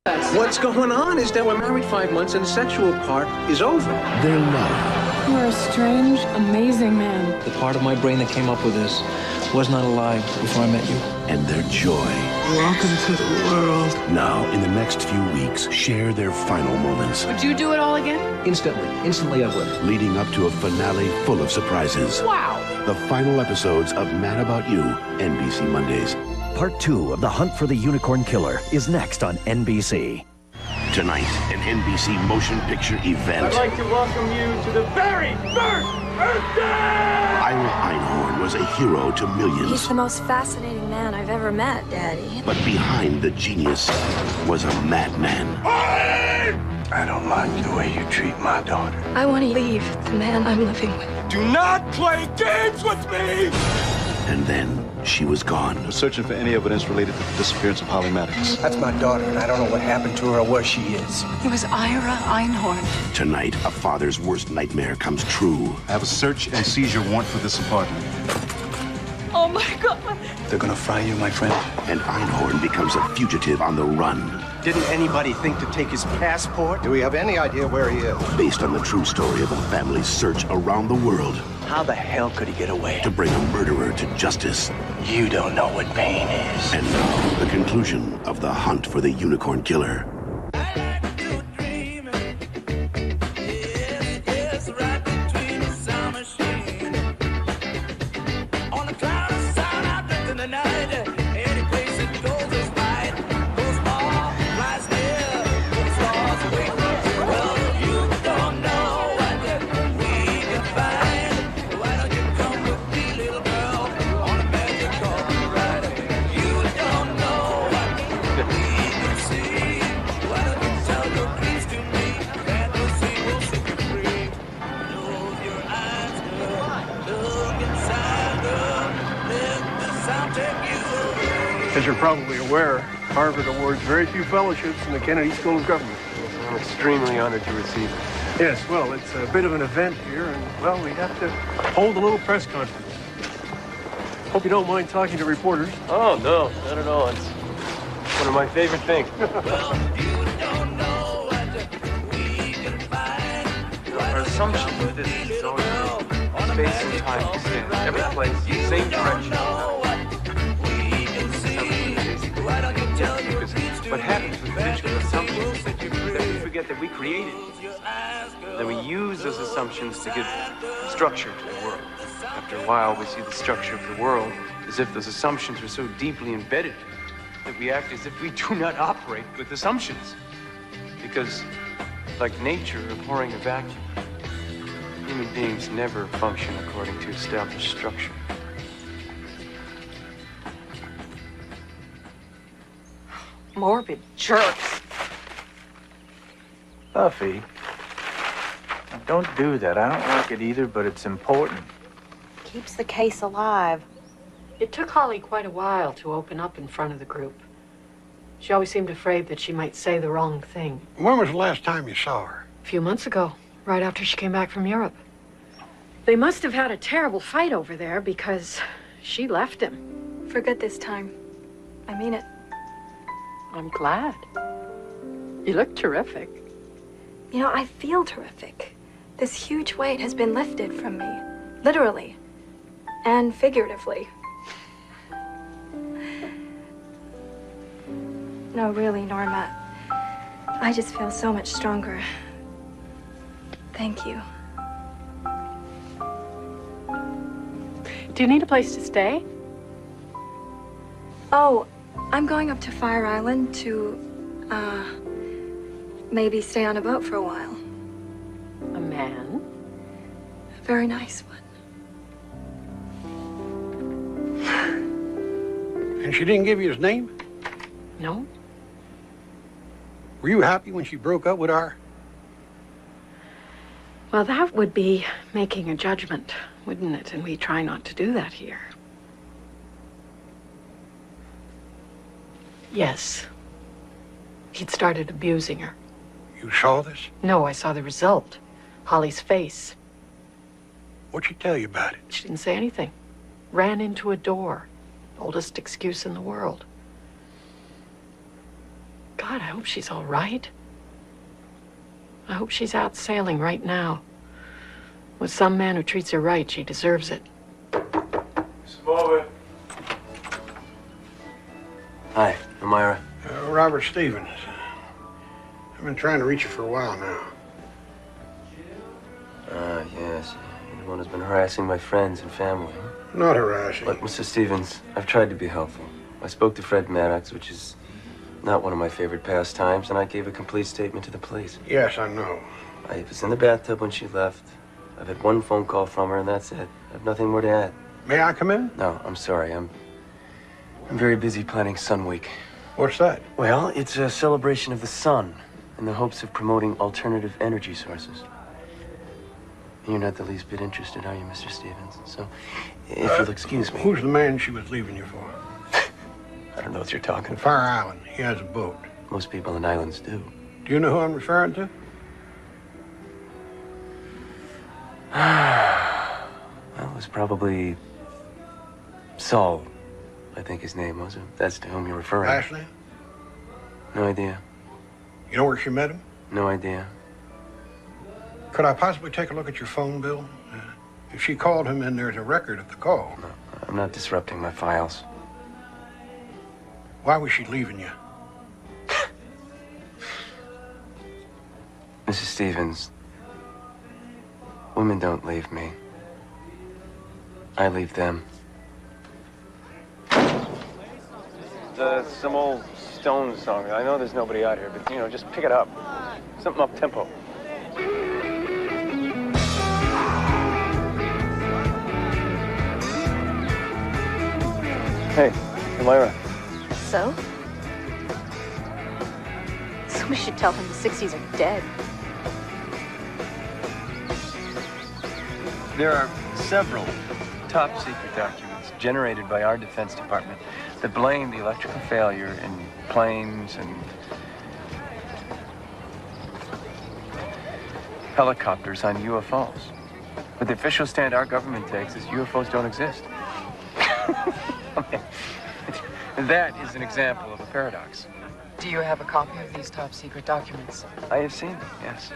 What's going on is that we're married 5 months and the sexual part is over. Their love. You're a strange, amazing man. The part of my brain that came up with this was not alive before I met you. And their joy. Welcome to the world. Now, in the next few weeks, share their final moments. Would you do it all again? Instantly I would. Leading up to a finale full of surprises. Wow. The final episodes of Mad About You, NBC Mondays. Part 2 of The Hunt for the Unicorn Killer is next on NBC. Tonight, an NBC motion picture event. I'd like to welcome you to the very first Earth Day! Ira Einhorn was a hero to millions. He's the most fascinating man I've ever met, Daddy. But behind the genius was a madman. I don't like the way you treat my daughter. I want to leave the man I'm living with. Do not play games with me! And then she was gone. We're searching for any evidence related to the disappearance of Holly Maddox. That's my daughter, and I don't know what happened to her or where she is. It was Ira Einhorn. Tonight, a father's worst nightmare comes true. I have a search and seizure warrant for this apartment. Oh my God. They're gonna fry you, my friend. And Einhorn becomes a fugitive on the run. Didn't anybody think to take his passport? Do we have any idea where he is? Based on the true story of a family's search around the world How the hell could he get away? to bring a murderer to justice. You don't know what pain is. And now, the conclusion of the hunt for the Unicorn Killer. As you're probably aware, Harvard awards very few fellowships in the Kennedy School of Government. I'm extremely honored to receive it. Yes, well, it's a bit of an event here, and, well, we have to hold a little press conference. Hope you don't mind talking to reporters. Oh, no, not at all. It's one of my favorite things. Our assumption with this is always space and time extend. Every place, same direction. What happens with digital assumptions is that we forget that we created it. That we use those assumptions to give structure to the world. After a while, we see the structure of the world as if those assumptions are so deeply embedded that we act as if we do not operate with assumptions. Because, like nature abhorring a vacuum, human beings never function according to established structure. Morbid jerks. Buffy, don't do that. I don't like it either, but it's important. Keeps the case alive. It took Holly quite a while to open up in front of the group. She always seemed afraid that she might say the wrong thing. When was the last time you saw her? A few months ago, right after she came back from Europe. They must have had a terrible fight over there because she left him. For good this time. I mean it. I'm glad. You look terrific. You know, I feel terrific. This huge weight has been lifted from me. Literally. And figuratively. No, really, Norma. I just feel so much stronger. Thank you. Do you need a place to stay? Oh, I'm going up to Fire Island to, maybe stay on a boat for a while. A man? A very nice one. And she didn't give you his name? No? Were you happy when she broke up with her? Well, that would be making a judgment, wouldn't it? And we try not to do that here. Yes. He'd started abusing her. You saw this? No, I saw the result. Holly's face. What'd she tell you about it? She didn't say anything. Ran into a door. Oldest excuse in the world. God, God, I hope she's all right. I hope she's out sailing right now. With some man who treats her right, she deserves it. Smallwood. Hi, I'm Ira. Robert Stevens. I've been trying to reach you for a while now. Yes. You're the one who's been harassing my friends and family. Not harassing. Look, Mr. Stevens, I've tried to be helpful. I spoke to Fred Maddox, which is not one of my favorite pastimes, and I gave a complete statement to the police. Yes, I know. I was in the bathtub when she left. I've had one phone call from her, and that's it. I have nothing more to add. May I come in? No, I'm sorry. I'm very busy planning Sun Week. What's that? Well, it's a celebration of the sun in the hopes of promoting alternative energy sources. You're not the least bit interested, are you, Mr. Stevens? So, if you'll excuse me. Who's the man she was leaving you for? I don't know what you're talking about. Fire Island. He has a boat. Most people in islands do. Do you know who I'm referring to? Well, it was probably Saul, I think his name was. That's to whom you're referring. Last name? No idea. You know where she met him? No idea. Could I possibly take a look at your phone bill? If she called him and there's a record of the call. No, I'm not disrupting my files. Why was she leaving you? Mrs. Stevens, women don't leave me. I leave them. Some old Stones song. I know there's nobody out here, but, you know, just pick it up. Something up-tempo. Hey, Elira. So? Somebody should tell him the 60s are dead. There are several top-secret documents generated by our Defense Department that blame the electrical failure in planes and helicopters on UFOs. But the official stand our government takes is UFOs don't exist. That is an example of a paradox. Do you have a copy of these top-secret documents? I have seen them, yes.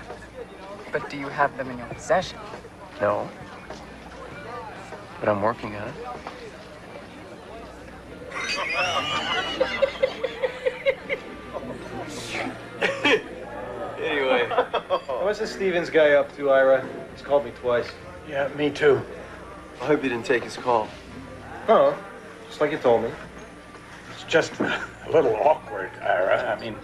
But do you have them in your possession? No. But I'm working on it. Anyway, what's the Stevens guy up to, Ira? He's called me twice. Yeah, me too. I hope you didn't take his call. Oh, just like you told me. It's just a little awkward, Ira. I mean,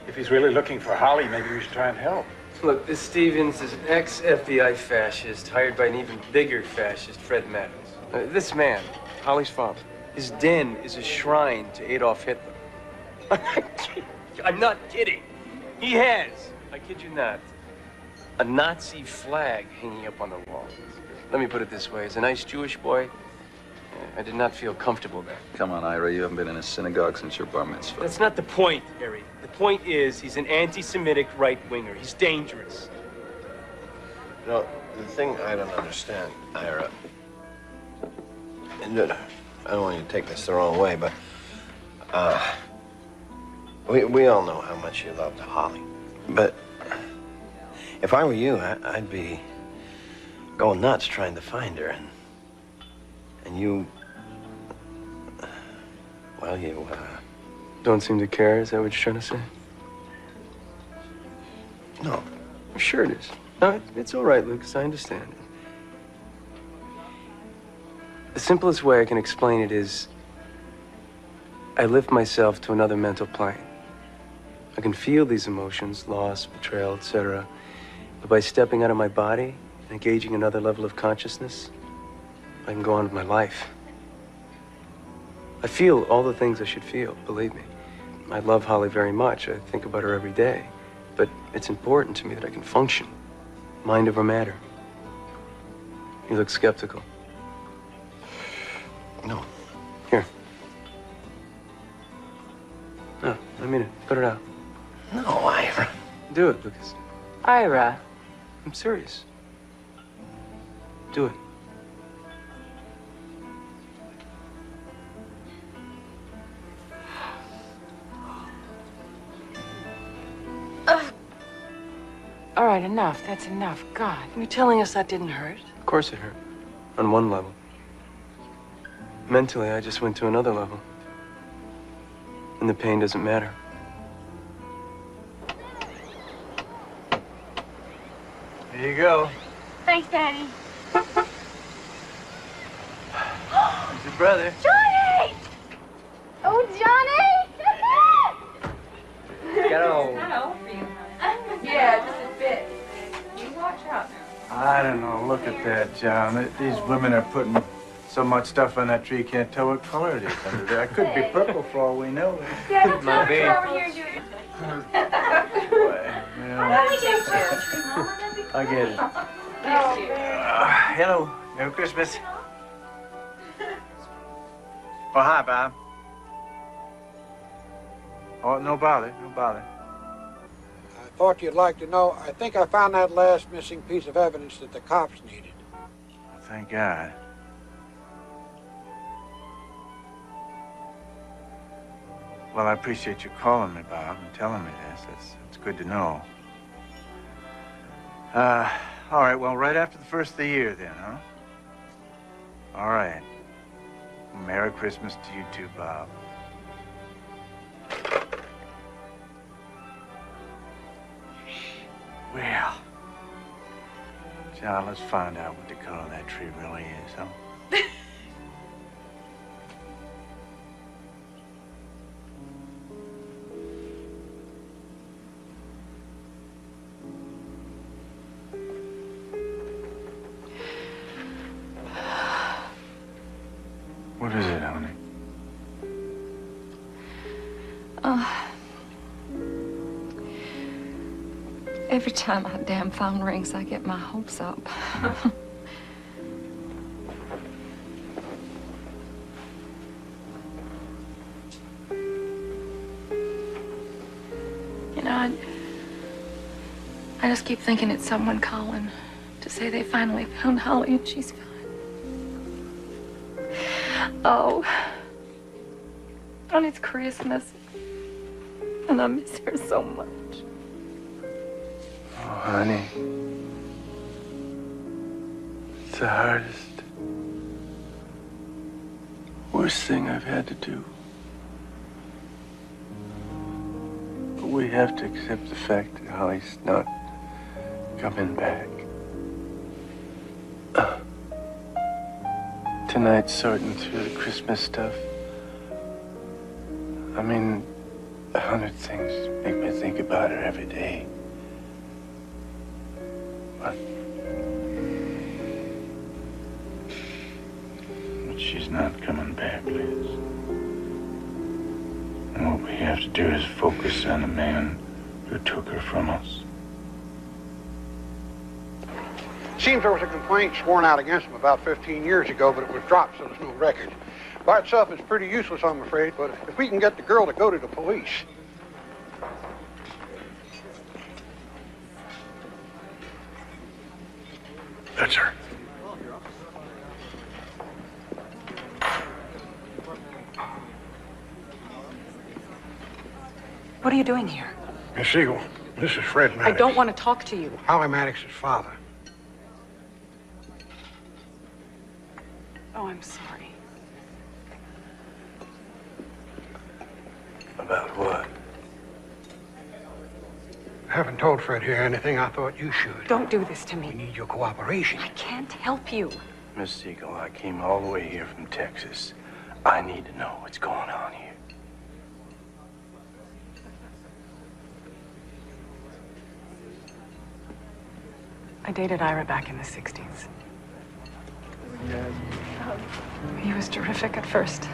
if he's really looking for Holly, maybe we should try and help. Look, this Stevens is an ex-FBI fascist hired by an even bigger fascist, Fred Maddox. This man, Holly's father, his den is a shrine to Adolf Hitler. I'm not kidding. He has, I kid you not, a Nazi flag hanging up on the wall. Let me put it this way. As a nice Jewish boy, I did not feel comfortable there. Come on, Ira. You haven't been in a synagogue since your bar mitzvah. That's not the point, Harry. The point is he's an anti-Semitic right-winger. He's dangerous. You know, the thing I don't understand, Ira, and I don't want you to take this the wrong way, but we all know how much you loved Holly. But if I were you, I'd be going nuts trying to find her, and you, well, you don't seem to care. Is that what you're trying to say? No. Sure it is. No, it's all right, Lucas. I understand. The simplest way I can explain it is I lift myself to another mental plane. I can feel these emotions, loss, betrayal, etc. But by stepping out of my body and engaging another level of consciousness, I can go on with my life. I feel all the things I should feel, believe me. I love Holly very much. I think about her every day. But it's important to me that I can function, mind over matter. You look skeptical. No. Here. No, I mean it. Put it out. No, Ira. Do it, Lucas. Ira. I'm serious. Do it. All right, enough. That's enough. God. You're telling us that didn't hurt? Of course it hurt. On one level. Mentally, I just went to another level. And the pain doesn't matter. Here you go. Thanks, Daddy. It's your brother. Johnny! Oh, Johnny! Get on. Yeah, just a bit. You watch out now. I don't know. Look at that, John. These women are putting so much stuff on that tree, you can't tell what color it is under there. It could be purple for all we know. Yeah, let's Might be. over here and do it. I get it. Hello. Merry Christmas. Oh, hi, Bob. Oh, no bother. No bother. I thought you'd like to know. I think I found that last missing piece of evidence that the cops needed. Thank God. Well, I appreciate you calling me, Bob, and telling me this. It's good to know. All right, well, right after the first of the year then, huh? All right. Merry Christmas to you too, Bob. Well, John, let's find out what the color of that tree really is, huh? What is it, honey? Every time my damn phone rings, I get my hopes up. You know, I just keep thinking it's someone calling to say they finally found Holly and she's fine. Oh, and it's Christmas, and I miss her so much. Oh, honey. It's the hardest, worst thing I've had to do. But we have to accept the fact that Holly's not coming back. Tonight, sorting through the Christmas stuff. I mean, 100 things make me think about her every day. But she's not coming back, Liz. And what we have to do is focus on the man who took her from us. Seems there was a complaint sworn out against him about 15 years ago, but it was dropped, so there's no record. By itself, it's pretty useless, I'm afraid, but if we can get the girl to go to the police. That's her. What are you doing here? Miss Siegel, this is Fred Maddox. I don't want to talk to you. Holly Maddox's father. Oh, I'm sorry. about what? I haven't told Fred here anything. I thought you should. Don't do this to me. We need your cooperation. I can't help you. Miss Siegel, I came all the way here from Texas. I need to know what's going on here. I dated Ira back in the 60s. He was terrific at first.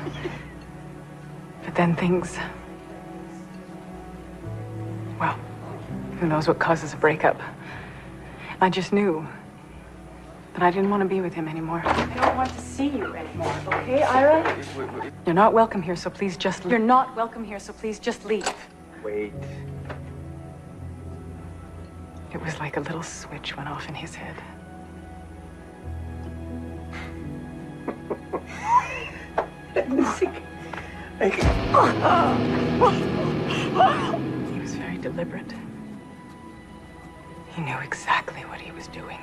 But then things... Well, who knows what causes a breakup. I just knew that I didn't want to be with him anymore. I don't want to see you anymore, okay, Ira? You're not welcome here, so please just leave. You're not welcome here, so please just leave. Wait. It was like a little switch went off in his head. He was very deliberate. He knew exactly what he was doing.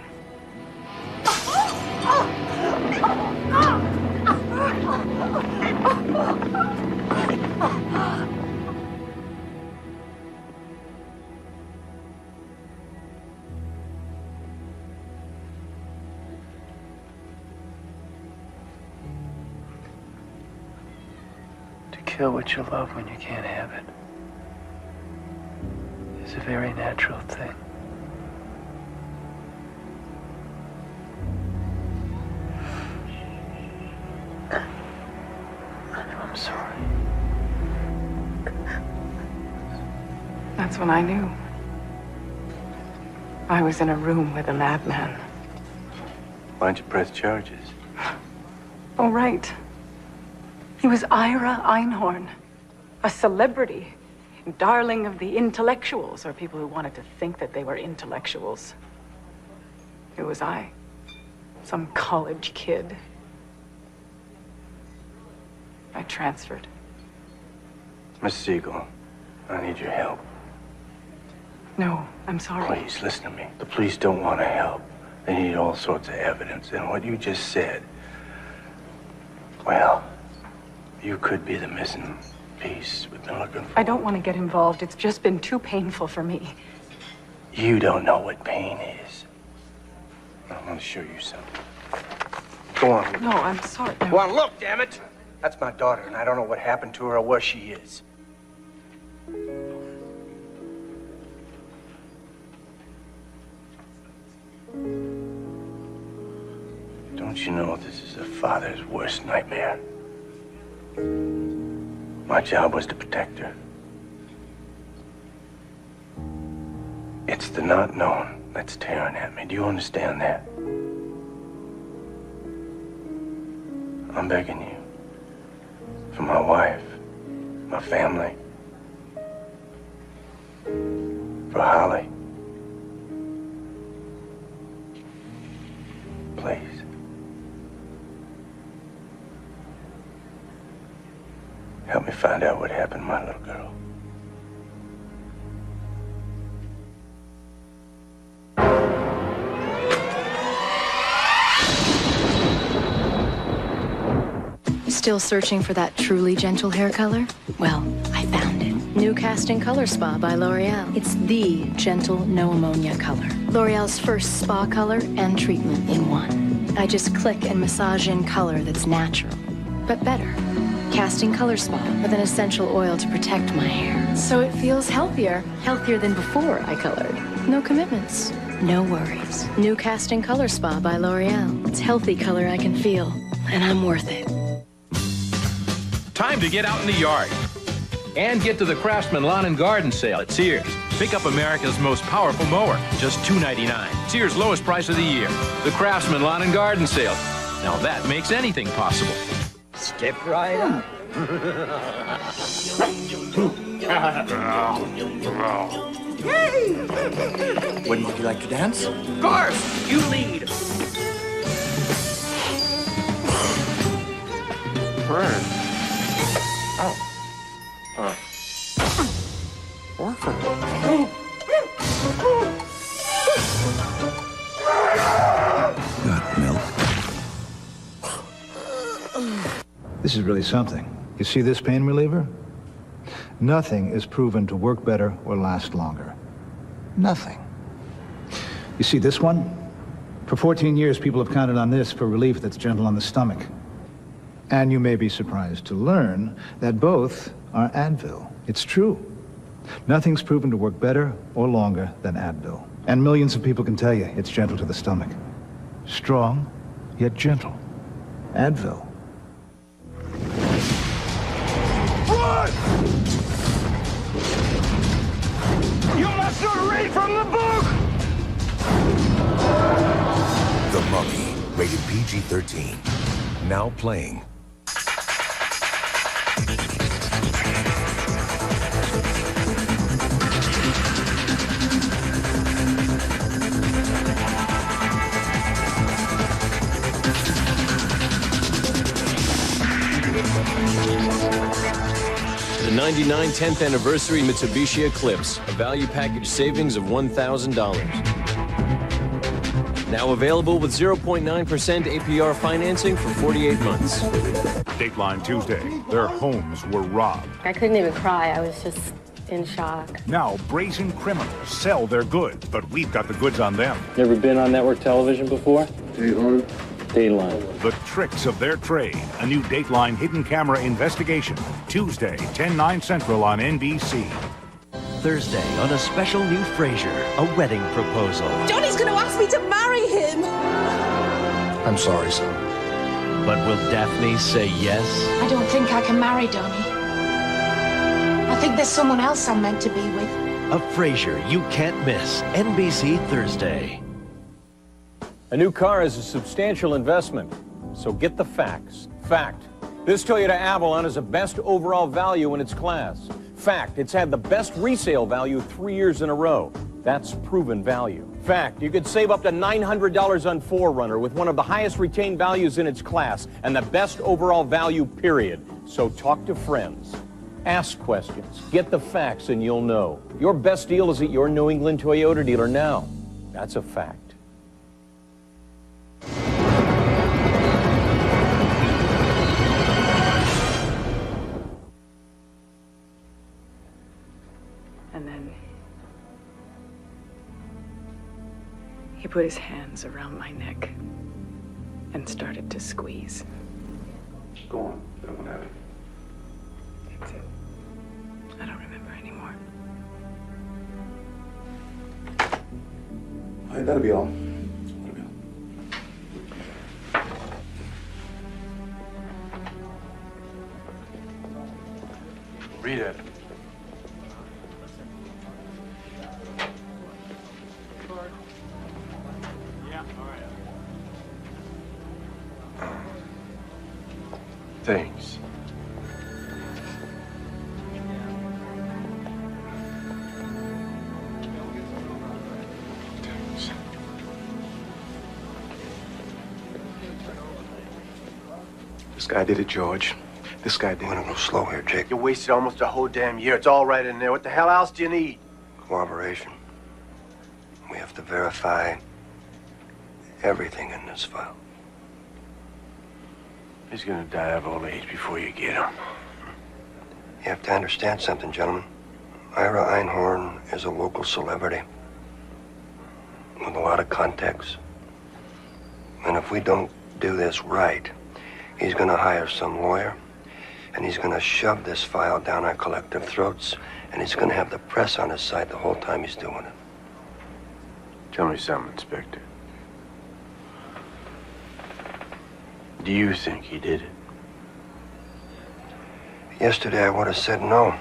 To kill what you love when you can't have it is a very natural thing. I'm sorry. That's when I knew. I was in a room with a madman. Why'd you press charges? Oh, right. He was Ira Einhorn, a celebrity, darling of the intellectuals, or people who wanted to think that they were intellectuals. Who was I? Some college kid. I transferred. Miss Siegel, I need your help. No, I'm sorry. Please, listen to me. The police don't want to help. They need all sorts of evidence. And what you just said, well, you could be the missing piece we've been looking for. I don't want to get involved. It's just been too painful for me. You don't know what pain is. I'm going to show you something. Go on. No, I'm sorry. No. Go on, look, damn it. That's my daughter, and I don't know what happened to her or where she is. Don't you know this is a father's worst nightmare? My job was to protect her. It's the not known that's tearing at me. Do you understand that? I'm begging you. For my wife, my family, for Holly. Please. Help me find out what happened to my little girl. Still searching for that truly gentle hair color? Well, I found it. New Casting Color Spa by L'Oreal. It's the gentle, no ammonia color. L'Oreal's first spa color and treatment in one. I just click and massage in color that's natural, but better. Casting Color Spa with an essential oil to protect my hair. So it feels healthier. Healthier than before I colored. No commitments. No worries. New Casting Color Spa by L'Oreal. It's healthy color I can feel, and I'm worth it. Time to get out in the yard and get to the Craftsman Lawn and Garden Sale at Sears. Pick up America's most powerful mower, just $2.99. Sears' lowest price of the year. The Craftsman Lawn and Garden Sale. Now that makes anything possible. Step right up. Wouldn't you like to dance? Garth, you lead. Burn. Oh. Orphan. Got milk. This is really something. You see this pain reliever? Nothing is proven to work better or last longer. Nothing. You see this one? For 14 years, people have counted on this for relief that's gentle on the stomach. And you may be surprised to learn that both are Advil. It's true. Nothing's proven to work better or longer than Advil. And millions of people can tell you it's gentle to the stomach. Strong, yet gentle. Advil. Run! You must not read from the book! The Mummy, rated PG-13. Now playing. The '99 10th anniversary Mitsubishi Eclipse, a value package savings of $1,000. Now available with 0.9% APR financing for 48 months. Dateline Tuesday. Their homes were robbed. I couldn't even cry. I was just in shock. Now, brazen criminals sell their goods, but we've got the goods on them. Never been on network television before? Dateline. Dateline. The tricks of their trade. A new Dateline hidden camera investigation. Tuesday, 10/9 Central on NBC. Thursday on a special new Frasier, a wedding proposal. Johnny's going to ask me to marry him. I'm sorry, son. But will Daphne say yes? I don't think I can marry Donnie. I think there's someone else I'm meant to be with. A Frasier you can't miss. NBC Thursday. A new car is a substantial investment, so get the facts. Fact, this Toyota Avalon is the best overall value in its class. Fact, it's had the best resale value 3 years in a row. That's proven value. Fact, you could save up to $900 on 4Runner with one of the highest retained values in its class and the best overall value, period. So talk to friends. Ask questions. Get the facts and you'll know. Your best deal is at your New England Toyota dealer now. That's a fact. And then he put his hands around my neck and started to squeeze. Go on. Let him have it. That's it. I don't remember anymore. All right, that'll be all. Read it. Thanks. This guy did it, George. This guy did it. I'm gonna go slow here, Jake. You wasted almost a whole damn year. It's all right in there. What the hell else do you need? Cooperation. We have to verify everything in this file. He's gonna die of old age before you get him. You have to understand something, gentlemen. Ira Einhorn is a local celebrity with a lot of contacts. And if we don't do this right, he's gonna hire some lawyer, and he's gonna shove this file down our collective throats, and he's gonna have the press on his side the whole time he's doing it. Tell me something, Inspector. Do you think he did it? Yesterday, I would have said no.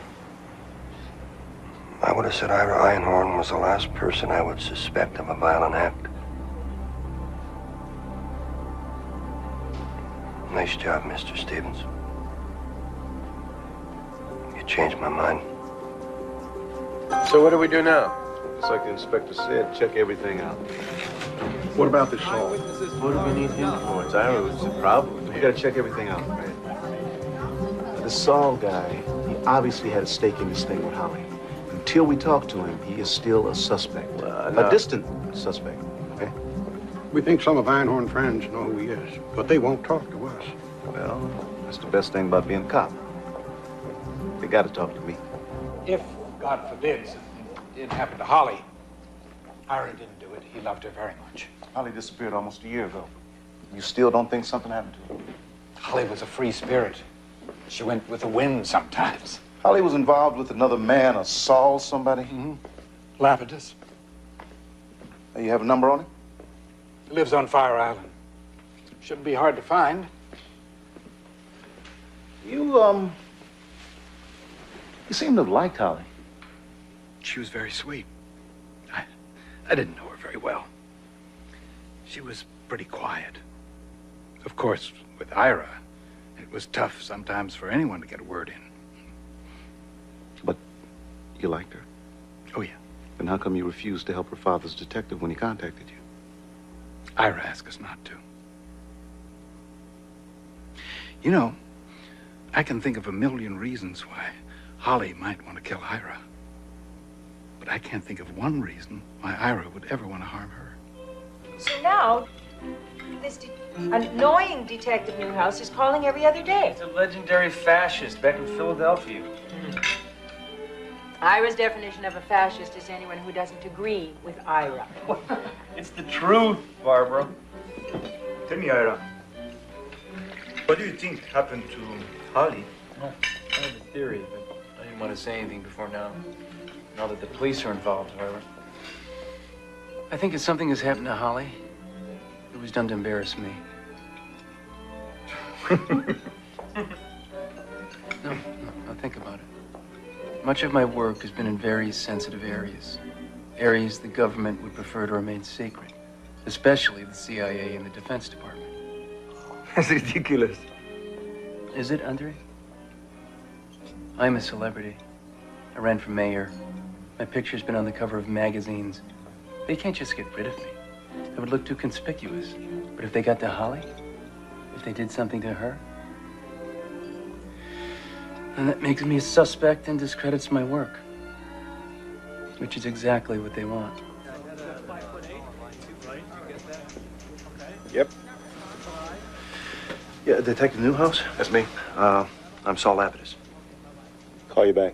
I would have said Ira Einhorn was the last person I would suspect of a violent act. Nice job, Mr. Stevens. You changed my mind. So what do we do now? Just like the inspector said, check everything out. What about this Saul? What do we need him for? It's Ira who's the problem. We gotta check everything out. The Saul guy, he obviously had a stake in this thing with Holly. Until we talk to him, he is still a suspect. No. A distant suspect, okay? We think some of Einhorn's friends know who he is, but they won't talk to us. Well, that's the best thing about being a cop. They gotta talk to me. If, God forbid, something did happen to Holly, Ira didn't do it. He loved her very much. Holly disappeared almost a year ago. You still don't think something happened to her? Holly was a free spirit. She went with the wind sometimes. Holly was involved with another man, a Saul somebody? Mm-hmm. Lapidus. You have a number on him? He lives on Fire Island. Shouldn't be hard to find. You seem to have liked Holly. She was very sweet. I didn't know her very well. She was pretty quiet. Of course, with Ira, it was tough sometimes for anyone to get a word in. But you liked her? Oh, yeah. Then how come you refused to help her father's detective when he contacted you? Ira asked us not to. You know, I can think of a million reasons why Holly might want to kill Ira. But I can't think of one reason why Ira would ever want to harm her. So now, this annoying Detective Newhouse is calling every other day. It's a legendary fascist back in Philadelphia. Ira's definition of a fascist is anyone who doesn't agree with Ira. It's the truth, Barbara. Tell me, Ira, what do you think happened to Holly? Well, I have a theory, but I didn't want to say anything before now. Now that the police are involved, however. I think it's something has happened to Holly. It was done to embarrass me. No, think about it. Much of my work has been in very sensitive areas. Areas the government would prefer to remain secret. Especially the CIA and the Defense Department. That's ridiculous. Is it, Andre? I'm a celebrity. I ran for mayor. My picture's been on the cover of magazines. They can't just get rid of me. It would look too conspicuous. But if they got to Holly, if they did something to her, then that makes me a suspect and discredits my work. Which is exactly what they want. Yep. Yeah, Detective Newhouse? That's me. I'm Saul Lapidus. Call you back.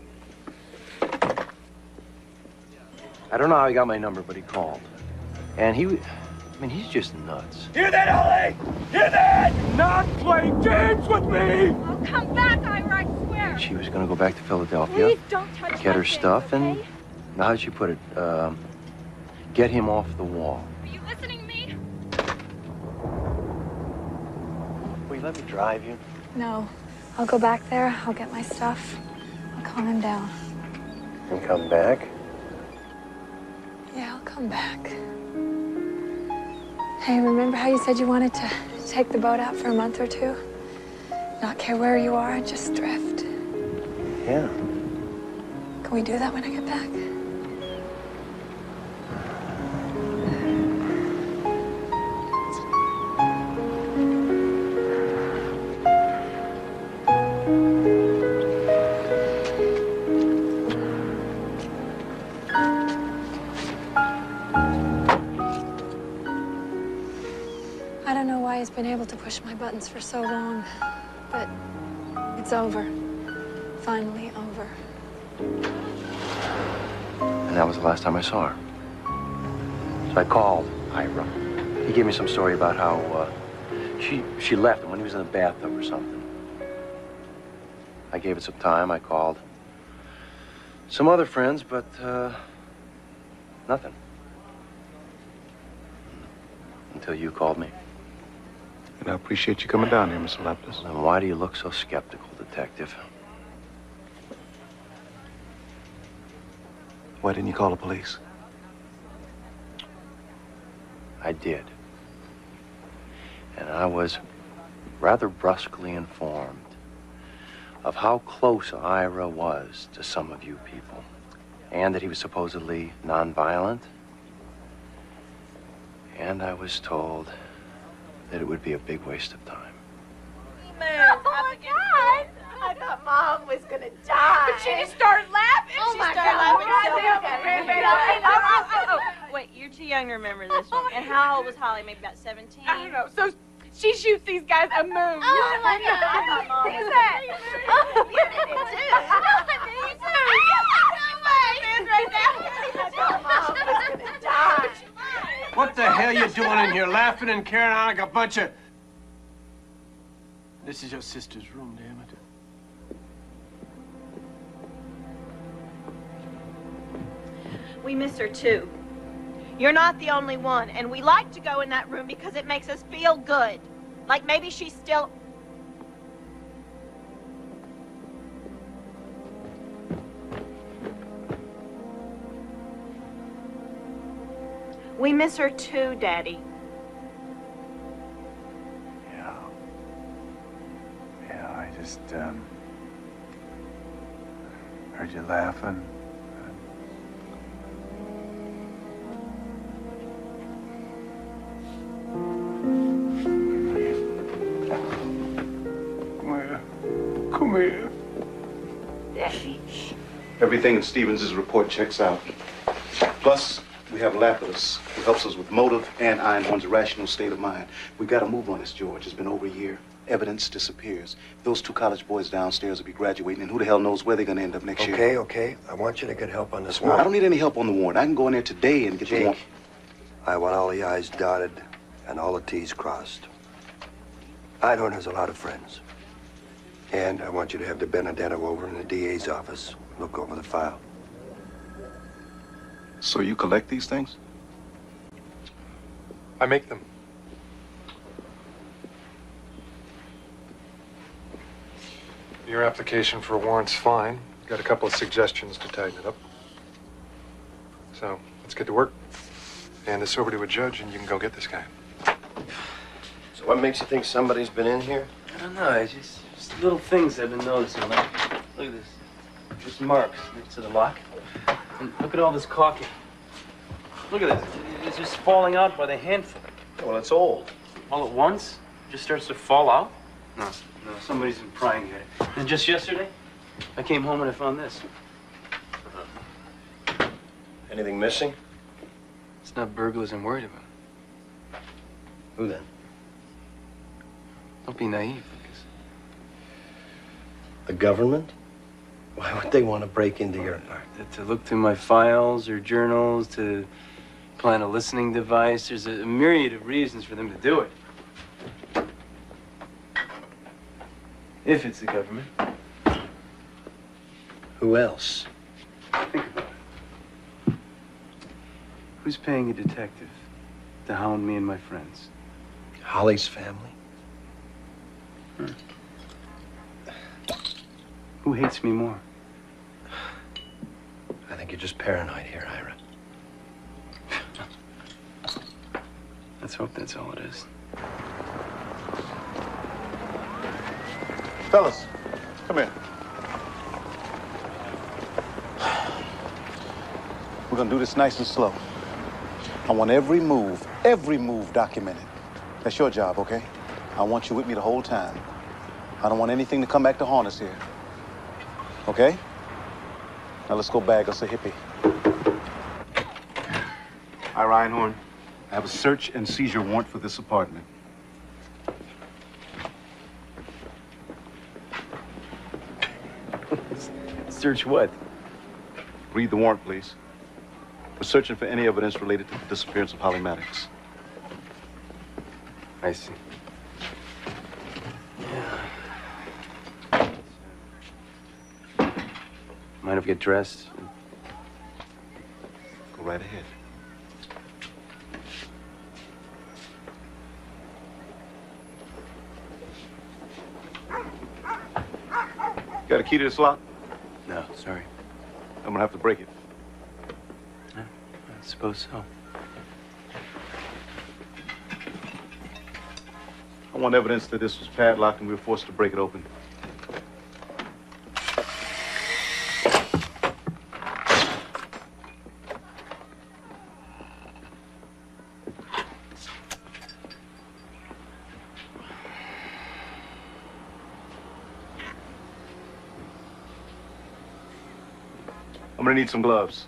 I don't know how he got my number, but he called. And he's just nuts. Hear that, Holly? Hear that? Not play games with me! Oh, come back, Ira, I swear. She was gonna go back to Philadelphia, Please don't touch get her my stuff, things, and now how'd she put it? Get him off the wall. Are you listening to me? Will you let me drive you? No. I'll go back there. I'll get my stuff. I'll calm him down. And come back? Yeah, I'll come back. Hey, remember how you said you wanted to take the boat out for a month or two? Not care where you are, just drift. Yeah. Can we do that when I get back? I don't know why he's been able to push my buttons for so long, but it's over. Finally over. And that was the last time I saw her. So I called Ira. He gave me some story about how she left him when he was in the bathtub or something. I gave it some time. I called some other friends, but nothing. Until you called me. And I appreciate you coming down here, Mr. Lapidus. Then why do you look so skeptical, Detective? Why didn't you call the police? I did. And I was rather brusquely informed of how close Ira was to some of you people, and that he was supposedly nonviolent. And I was told that it would be a big waste of time. Oh my God! I thought Mom was gonna die. But she just started laughing. Oh She my started God. laughing. Wait, you're too young to remember this one. And how old was Holly? Maybe about 17? I don't know. So she shoots these guys a moon. Oh my God. I thought Mom was Who's that? You did it too. I thought Mom was gonna die. What the hell you doing in here, laughing and carrying on like a bunch of... This is your sister's room, damn it. We miss her too. You're not the only one, and we like to go in that room because it makes us feel good. Like maybe she's still... We miss her too, Daddy. Yeah, I just, heard you laughing. Come here. Daddy. Everything in Stevens' report checks out. Plus, we have Lapidus, who helps us with motive and Einhorn's irrational state of mind. We got to move on this, George. It's been over a year. Evidence disappears. Those two college boys downstairs will be graduating, and who the hell knows where they're going to end up next year. Okay. I want you to get help on this I warrant. don't need any help on the warrant. I can go in there today and get the warrant. I want all the I's dotted and all the T's crossed. Einhorn has a lot of friends. And I want you to have the Benedetto over in the DA's office. Look over the file. So you collect these things? I make them. Your application for a warrant's fine. Got a couple of suggestions to tighten it up. So, let's get to work. Hand this over to a judge and you can go get this guy. So what makes you think somebody's been in here? I don't know. It's just little things I've been noticing. Like, look at this. Just marks next to the lock. And look at all this caulking. Look at this. It's just falling out by the handful. Well, it's old. All at once? Just starts to fall out? No, somebody's been prying at it. And just yesterday, I came home and I found this. Anything missing? It's not burglars I'm worried about. Who then? Don't be naive, Lucas. The government? Why would they want to break into your apartment? To look through my files or journals, to plant a listening device. There's a myriad of reasons for them to do it. If it's the government. Who else? Think about it. Who's paying a detective to hound me and my friends? Holly's family? Who hates me more? I think you're just paranoid here, Ira. Let's hope that's all it is. Fellas, come here. We're gonna do this nice and slow. I want every move documented. That's your job, okay? I want you with me the whole time. I don't want anything to come back to haunt us here. Okay? Now let's go bag us a hippie. Ira Einhorn, I have a search and seizure warrant for this apartment. Search what? Read the warrant, please. We're searching for any evidence related to the disappearance of Holly Maddox. I see. Mind if we get dressed? Go right ahead. Got a key to this lock? No, sorry. I'm gonna have to break it. I suppose so. I want evidence that this was padlocked and we were forced to break it open. I'm gonna need some gloves.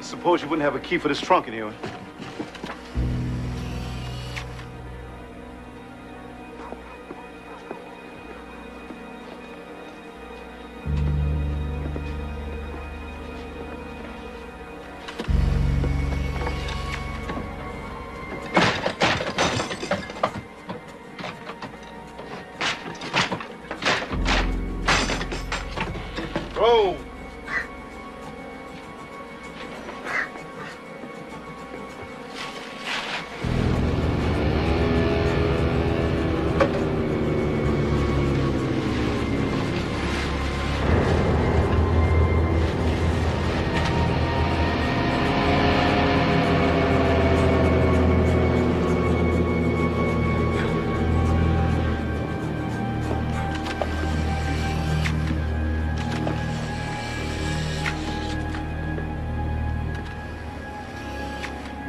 Suppose you wouldn't have a key for this trunk in here.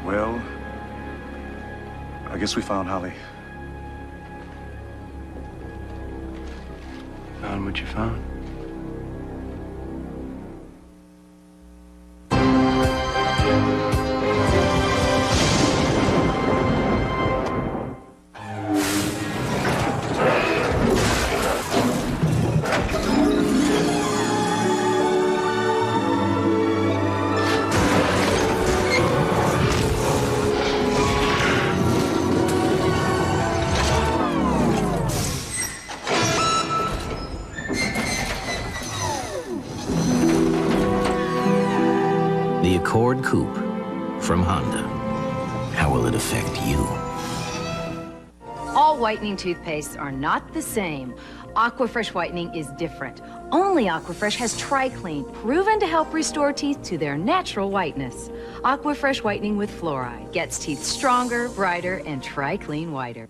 Well, I guess we found Holly. Found what you found? The Accord Coupe from Honda. How will it affect you? All whitening toothpastes are not the same. Aquafresh whitening is different. Only Aquafresh has TriClean, proven to help restore teeth to their natural whiteness. Aquafresh whitening with fluoride gets teeth stronger, brighter, and TriClean whiter.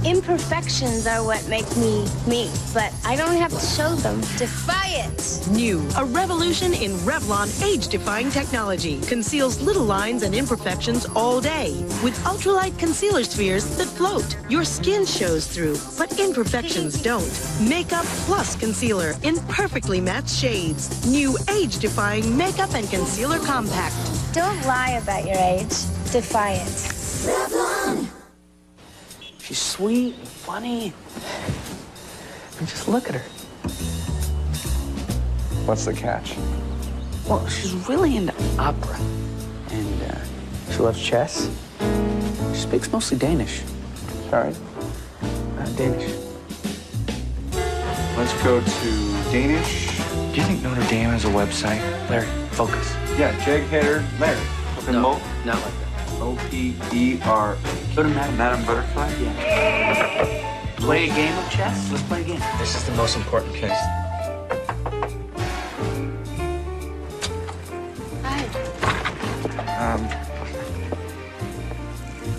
Imperfections are what make me me, but I don't have to show them. Defy it! New, a revolution in Revlon age-defying technology. Conceals little lines and imperfections all day. With ultralight concealer spheres that float. Your skin shows through, but imperfections don't. Makeup plus concealer in perfectly matched shades. New age-defying makeup and concealer compact. Don't lie about your age. Defy it. Revlon! She's sweet and funny. And just look at her. What's the catch? Well, she's really into opera. And she loves chess. She speaks mostly Danish. Sorry? Danish. Let's go to Danish. Do you think Notre Dame has a website? Larry, focus. Yeah, Jagheader Larry. No, not like that. O-P-E-R. Go to Madame Butterfly? Yeah. Play a game of chess? Let's play a game. This is the most important case. Hi.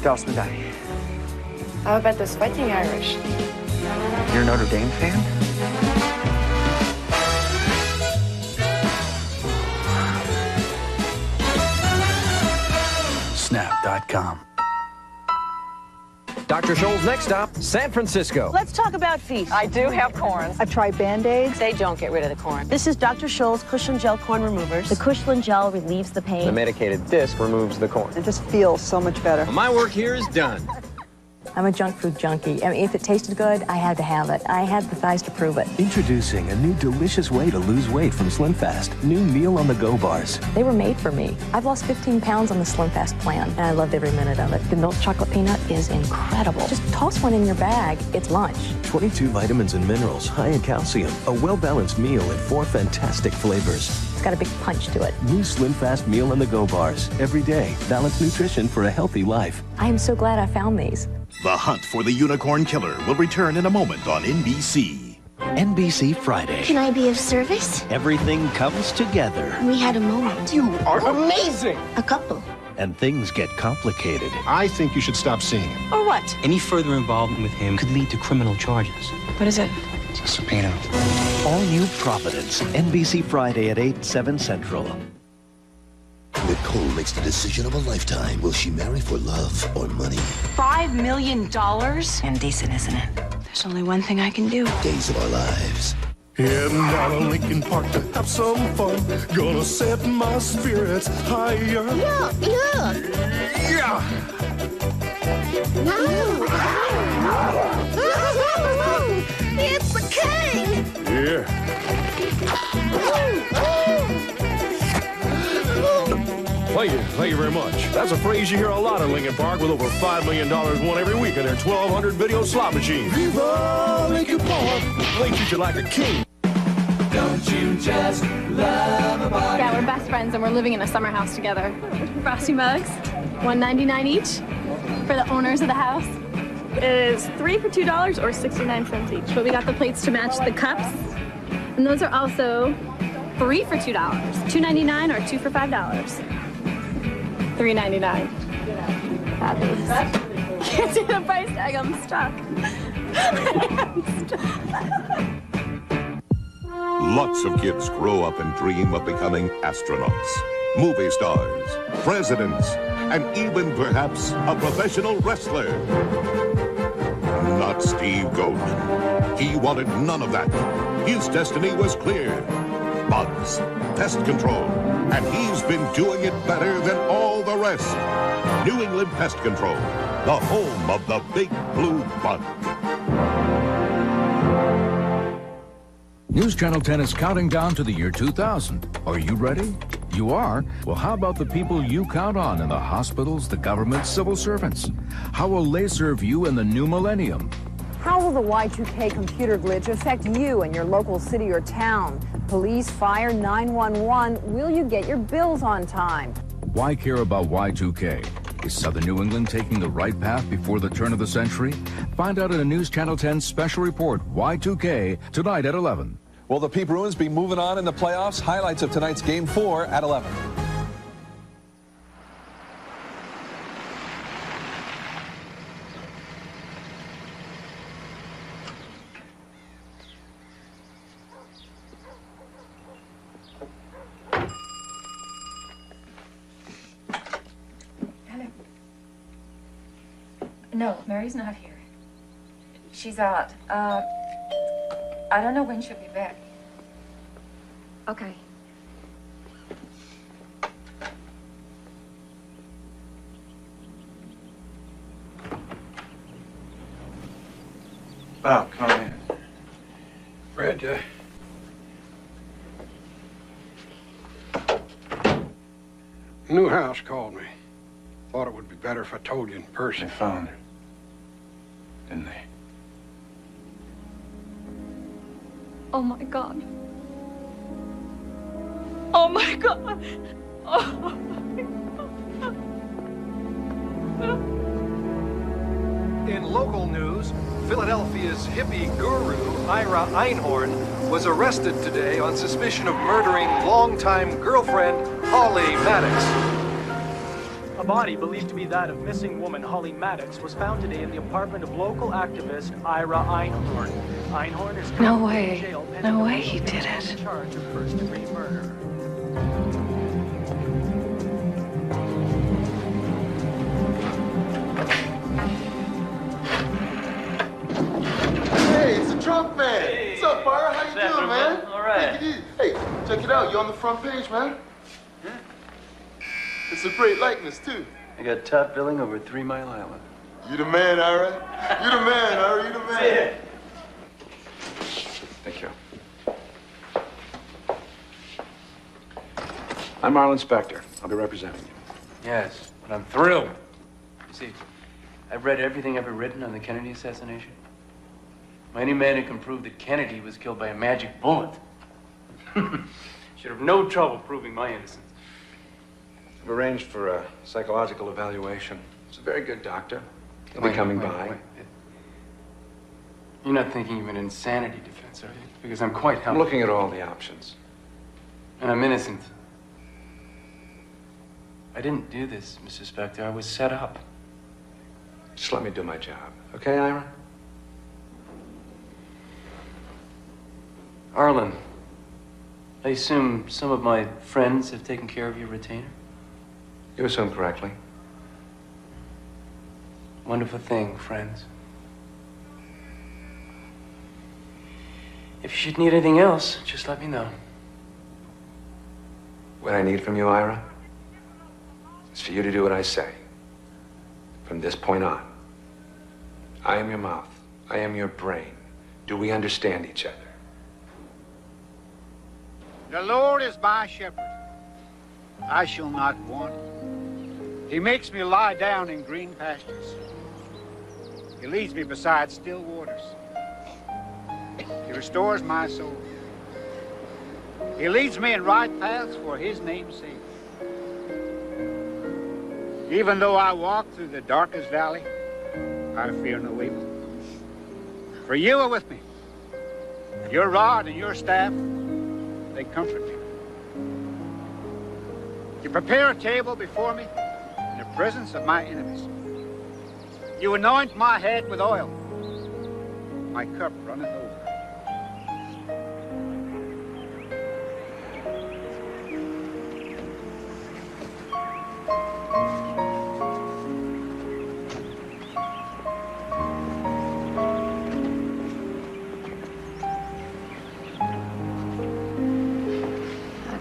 Tell us the die. How about those Fighting Irish? You're a Notre Dame fan? Snap.com. Dr. Scholl's next stop, San Francisco. Let's talk about feet. I do have corns. I've tried Band-Aids. They don't get rid of the corn. This is Dr. Scholl's Cushion Gel Corn Removers. The Cushion Gel relieves the pain. The medicated disc removes the corn. It just feels so much better. Well, my work here is done. I'm a junk food junkie. I mean, if it tasted good, I had to have it. I had the thighs to prove it. Introducing a new delicious way to lose weight from SlimFast. New Meal on the Go bars. They were made for me. I've lost 15 pounds on the SlimFast plan, and I loved every minute of it. The milk chocolate peanut is incredible. Just toss one in your bag. It's lunch. 22 vitamins and minerals, high in calcium. A well-balanced meal in 4 fantastic flavors. It's got a big punch to it. New SlimFast Meal on the Go bars. Every day, balanced nutrition for a healthy life. I am so glad I found these. The Hunt for the Unicorn Killer will return in a moment on NBC. NBC Friday. Can I be of service? Everything comes together. We had a moment. You are amazing! A couple. And things get complicated. I think you should stop seeing him. Or what? Any further involvement with him could lead to criminal charges. What is it? It's a subpoena. All New Providence. NBC Friday at 8, 7 Central. Nicole makes the decision of a lifetime. Will she marry for love or money? $5 million? Indecent, isn't it? There's only one thing I can do. Days of our lives. Heading down to Lincoln Park to have some fun. Gonna set my spirits higher. Look! Yeah! It's the king! Yeah. Thank you very much. That's a phrase you hear a lot in Lincoln Park, with over $5 million won every week in their 1,200 video slot machines. Viva Lincoln Park! They treat you like a king. Don't you just love a party? Yeah, we're best friends and we're living in a summer house together. Frosty mugs, $1.99 each for the owners of the house. It is 3 for $2 or 69 cents each. But we got the plates to match the cups, and those are also 3 for $2, $2.99 or 2 for $5. $3.99. Fabulous. Can't see the price tag. I'm stuck. Lots of kids grow up and dream of becoming astronauts. movie stars, presidents, and even perhaps a professional wrestler. Not Steve Goldman. He wanted none of that. His destiny was clear. Bugs, pest control. And he's been doing it better than all the rest. New England Pest Control, the home of the big blue bug. News Channel 10 is counting down to the year 2000. Are you ready? You are? Well, how about the people you count on in the hospitals, the government, civil servants? How will they serve you in the new millennium? How will the Y2K computer glitch affect you and your local city or town? Police, fire, 911, will you get your bills on time? Why care about Y2K? Is Southern New England taking the right path before the turn of the century? Find out in a News Channel 10 special report, Y2K, tonight at 11. Will the Pea Bruins be moving on in the playoffs? Highlights of tonight's Game 4 at 11. Hello. No, Mary's not here. She's out. I don't know when she'll be back. Okay. Oh, come in. Fred, Newhouse called me. Thought it would be better if I told you in person. They found her, didn't they? Oh my God. Oh my God. Oh my God. In local news, Philadelphia's hippie guru, Ira Einhorn, was arrested today on suspicion of murdering longtime girlfriend Holly Maddox. A body believed to be that of missing woman Holly Maddox was found today in the apartment of local activist Ira Einhorn. Einhorn is currently in jail pending No way he did it. charge of first-degree murder. Hey, it's the Trump man. Hey. What's up, Byron? How you doing, man? All right. Take it easy. Hey, check it out. You're on the front page, man. Yeah. It's a great likeness, too. I got top billing over 3 Mile Island. You the man, Ira. You the man, Ira. You the man. Thank you. I'm Marlon Spector. I'll be representing you. Yes, but I'm thrilled. You see, I've read everything ever written on the Kennedy assassination. Any man who can prove that Kennedy was killed by a magic bullet should have no trouble proving my innocence. I've arranged for a psychological evaluation. It's a very good doctor. He'll be coming by. Wait. You're not thinking of an insanity defense, are you? Because I'm quite healthy. I'm looking at all the options. And I'm innocent. I didn't do this, Mr. Spector. I was set up. Just let me do my job. Okay, Ira? Arlen, I assume some of my friends have taken care of your retainer? You assume correctly. Wonderful thing, friends. If you should need anything else, just let me know. What I need from you, Ira, is for you to do what I say. From this point on. I am your mouth. I am your brain. Do we understand each other? The Lord is my shepherd. I shall not want. He makes me lie down in green pastures. He leads me beside still waters. He restores my soul. He leads me in right paths for his name's sake. Even though I walk through the darkest valley, I fear no evil. For you are with me. Your rod and your staff, they comfort me. You prepare a table before me in the presence of my enemies. You anoint my head with oil. My cup runneth over.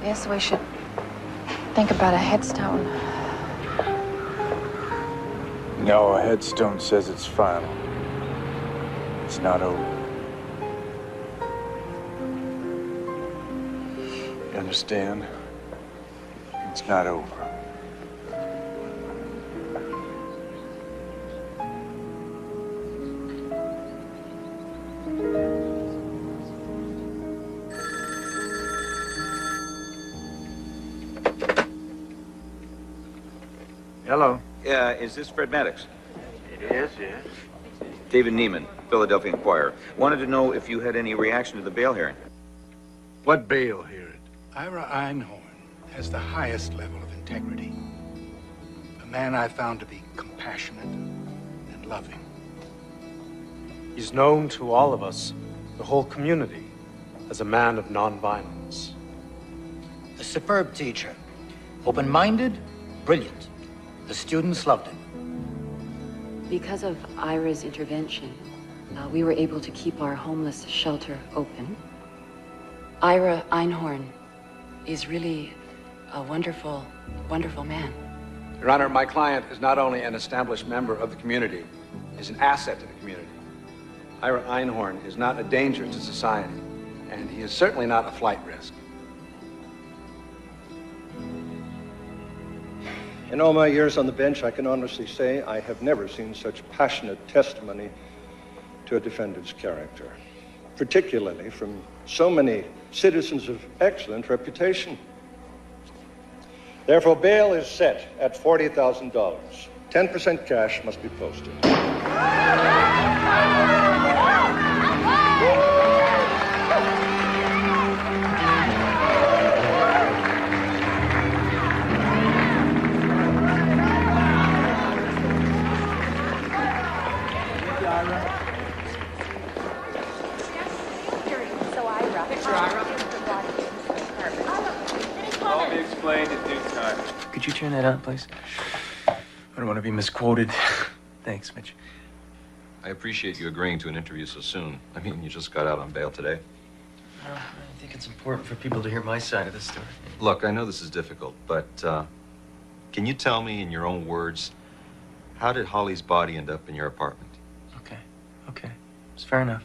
guess we should think about a headstone. No, a headstone says it's final. It's not over. You understand? It's not over. Hello. Is this Fred Maddox? It is, yes. David Neiman, Philadelphia Inquirer. Wanted to know if you had any reaction to the bail hearing. What bail hearing? Ira Einhorn has the highest level of integrity. A man I found to be compassionate and loving. He's known to all of us, the whole community, as a man of nonviolence. A superb teacher. Open-minded, brilliant. The students loved him. Because of Ira's intervention, we were able to keep our homeless shelter open. Ira Einhorn is really a wonderful, wonderful man. Your Honor, my client is not only an established member of the community, he's an asset to the community. Ira Einhorn is not a danger to society, and he is certainly not a flight risk. In all my years on the bench, I can honestly say I have never seen such passionate testimony to a defendant's character, particularly from so many citizens of excellent reputation. Therefore, bail is set at $40,000. 10% cash must be posted. All be explained in due time. Could you turn that on, please? I don't want to be misquoted. Thanks, Mitch. I appreciate you agreeing to an interview so soon. I mean, you just got out on bail today. I think it's important for people to hear my side of the story. Look, I know this is difficult, but can you tell me in your own words, how did Holly's body end up in your apartment? Okay. It's fair enough.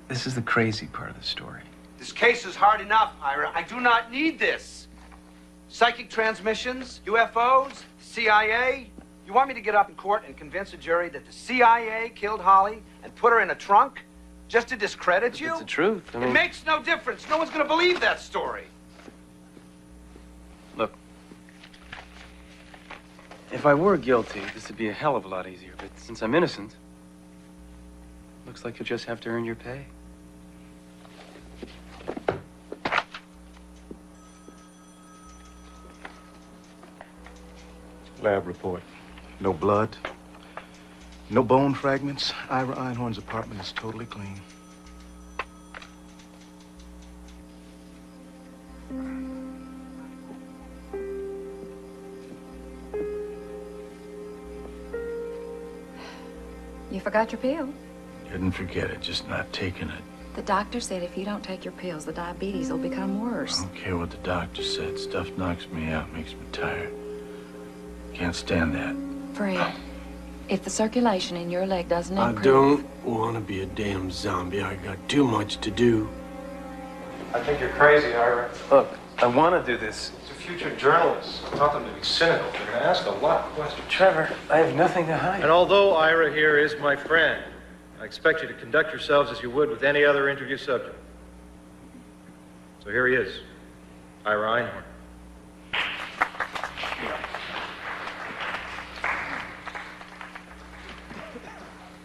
This is the crazy part of the story. This case is hard enough, Ira. I do not need this. Psychic transmissions, UFOs, CIA. You want me to get up in court and convince a jury that the CIA killed Holly and put her in a trunk just to discredit you? It's the truth. I mean, it makes no difference. No one's going to believe that story. Look, if I were guilty, this would be a hell of a lot easier. But since I'm innocent, looks like you'll just have to earn your pay. Lab report. No blood. No bone fragments. Ira Einhorn's apartment is totally clean. You forgot your pill. Didn't forget it, just not taking it. The doctor said if you don't take your pills, the diabetes will become worse. I don't care what the doctor said. Stuff knocks me out, makes me tired. Can't stand that. Fred, if the circulation in your leg doesn't I improve... don't want to be a damn zombie. I got too much to do. I think you're crazy, Ira. Look, I want to do this. It's a future journalist. I want them to be cynical. They're going to ask a lot of questions. Trevor, I have nothing to hide. And although Ira here is my friend, I expect you to conduct yourselves as you would with any other interview subject. So here he is, Ira Einhorn.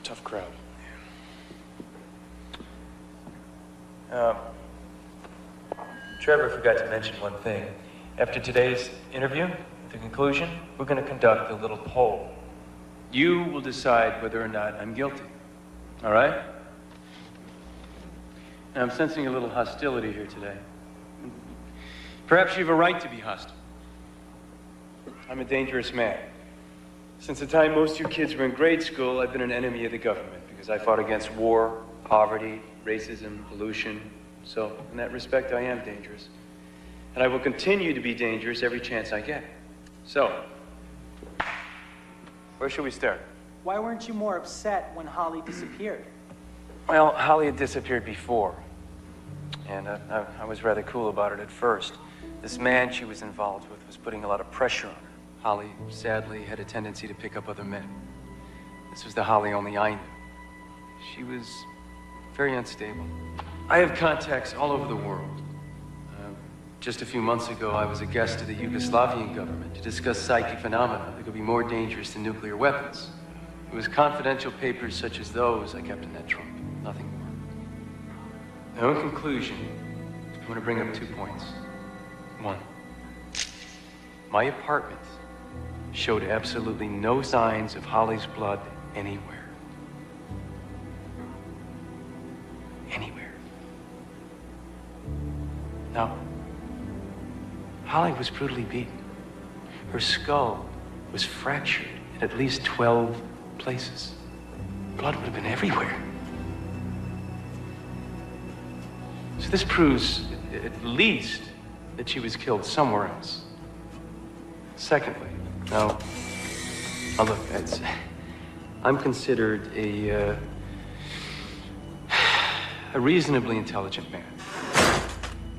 Tough crowd. Trevor forgot to mention one thing. After today's interview, at the conclusion, we're going to conduct a little poll. You will decide whether or not I'm guilty. All right? Now, I'm sensing a little hostility here today. Perhaps you have a right to be hostile. I'm a dangerous man. Since the time most of you kids were in grade school, I've been an enemy of the government because I fought against war, poverty, racism, pollution, So, in that respect, I am dangerous. And I will continue to be dangerous every chance I get. So, where should we start? Why weren't you more upset when Holly disappeared? Well, Holly had disappeared before. And I was rather cool about it at first. This man she was involved with was putting a lot of pressure on her. Holly, sadly, had a tendency to pick up other men. This was the Holly only I knew. She was very unstable. I have contacts all over the world. Just a few months ago, I was a guest to the Yugoslavian government to discuss psychic phenomena that could be more dangerous than nuclear weapons. It was confidential papers such as those I kept in that trunk, nothing more. Now, in conclusion, I want to bring up 2 points. 1, my apartment showed absolutely no signs of Holly's blood anywhere. Anywhere. Now, Holly was brutally beaten. Her skull was fractured in at least 12 places. Blood would have been everywhere. So this proves, at least, that she was killed somewhere else. Secondly, now look, I'm considered a reasonably intelligent man.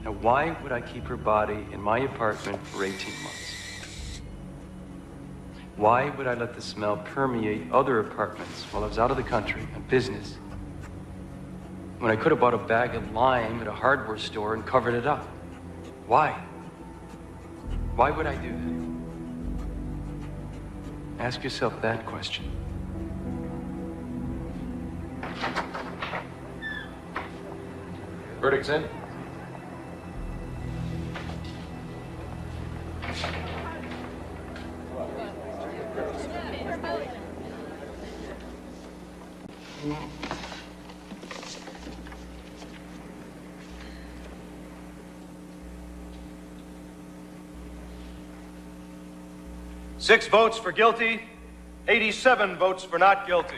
Now, why would I keep her body in my apartment for 18 months? Why would I let the smell permeate other apartments while I was out of the country on business, when I could have bought a bag of lime at a hardware store and covered it up? Why? Why would I do that? Ask yourself that question. Verdict's in. Six votes for guilty, 87 votes for not guilty.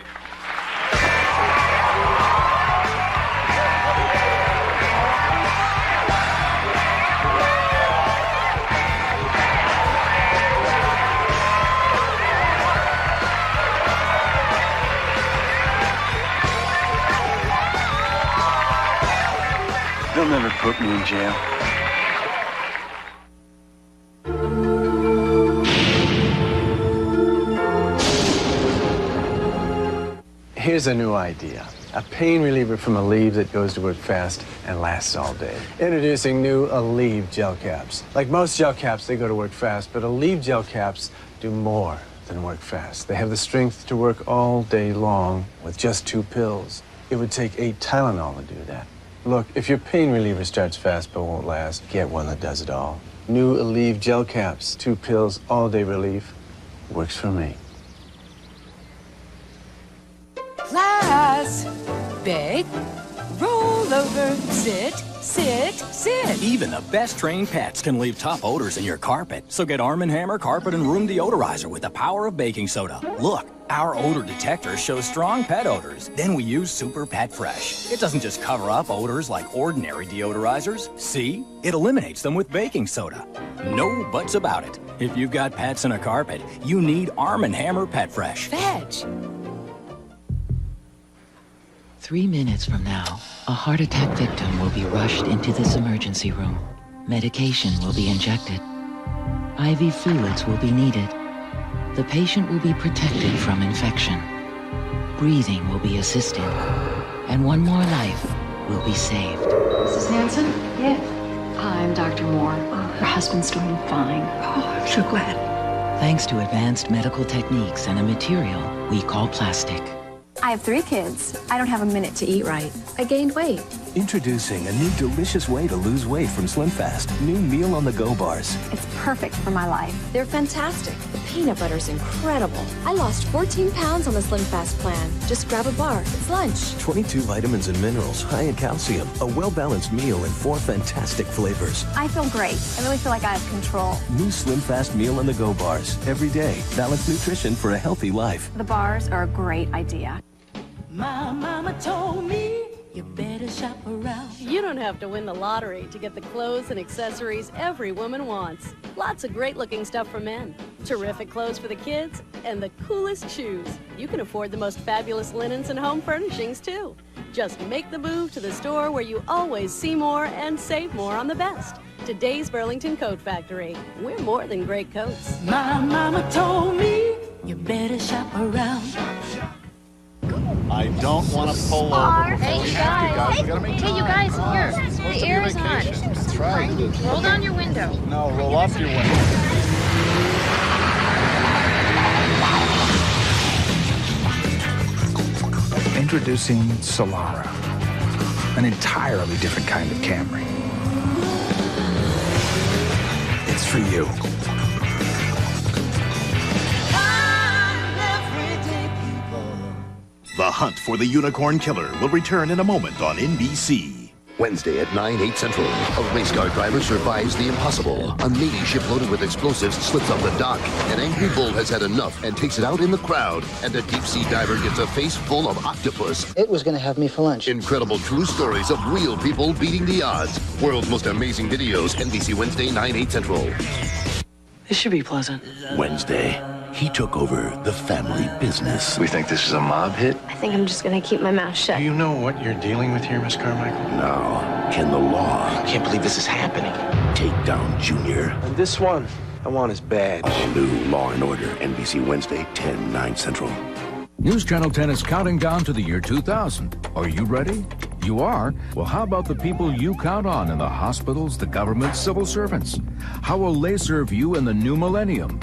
They'll never put me in jail. Here's a new idea. A pain reliever from Aleve that goes to work fast and lasts all day. Introducing new Aleve gel caps. Like most gel caps, they go to work fast, but Aleve gel caps do more than work fast. They have the strength to work all day long with just 2 pills. It would take 8 Tylenol to do that. Look, if your pain reliever starts fast but won't last, get one that does it all. New Aleve gel caps, 2 pills, all-day relief. Works for me. Class, beg, roll over, sit, sit, sit. Even the best trained pets can leave tough odors in your carpet. So get Arm & Hammer Carpet and Room Deodorizer with the power of baking soda. Look, our odor detector shows strong pet odors. Then we use Super Pet Fresh. It doesn't just cover up odors like ordinary deodorizers. See? It eliminates them with baking soda. No buts about it. If you've got pets in a carpet, you need Arm & Hammer Pet Fresh. Fetch. 3 minutes from now, a heart attack victim will be rushed into this emergency room. Medication will be injected. IV fluids will be needed. The patient will be protected from infection. Breathing will be assisted. And one more life will be saved. Mrs. Hanson? Yes. Hi, I'm Dr. Moore. Her husband's doing fine. Oh, I'm so glad. Thanks to advanced medical techniques and a material we call plastic. I have 3 kids. I don't have a minute to eat right. I gained weight. Introducing a new delicious way to lose weight from SlimFast. New Meal on the Go bars. It's perfect for my life. They're fantastic. The peanut butter's incredible. I lost 14 pounds on the SlimFast plan. Just grab a bar. It's lunch. 22 vitamins and minerals, high in calcium. A well-balanced meal in 4 fantastic flavors. I feel great. I really feel like I have control. New SlimFast Meal on the Go bars. Every day, balanced nutrition for a healthy life. The bars are a great idea. My mama told me You better shop around. You don't have to win the lottery to get the clothes and accessories every woman wants. Lots of great-looking stuff for men, terrific clothes for the kids, and the coolest shoes. You can afford the most fabulous linens and home furnishings, too. Just make the move to the store where you always see more and save more on the best. Today's Burlington Coat Factory. We're more than great coats. My mama told me you better shop around. I don't want to pull over. Hey, you guys. We gotta make Hey, you guys, here. The air is on. That's right. Roll down your window. No, roll up your window. Introducing Solara, an entirely different kind of Camry. It's for you. The Hunt for the Unicorn Killer will return in a moment on NBC. Wednesday at 9/8 Central. A race car driver survives the impossible. A Navy ship loaded with explosives slips off the dock. An angry bull has had enough and takes it out in the crowd. And a deep-sea diver gets a face full of octopus. It was going to have me for lunch. Incredible true stories of real people beating the odds. World's most amazing videos. NBC Wednesday, 9/8 Central. This should be pleasant. Wednesday, he took over the family business. We think this is a mob hit? I think I'm just gonna keep my mouth shut. Do you know what you're dealing with here, Miss Carmichael? Now, can the law Can't believe this is happening. take down Junior? And this one, I want his badge. All new Law and Order. NBC Wednesday, 10/9 Central. News Channel 10 is counting down to the year 2000. Are you ready? You are? Well, how about the people you count on in the hospitals, the government, civil servants? How will they serve you in the new millennium?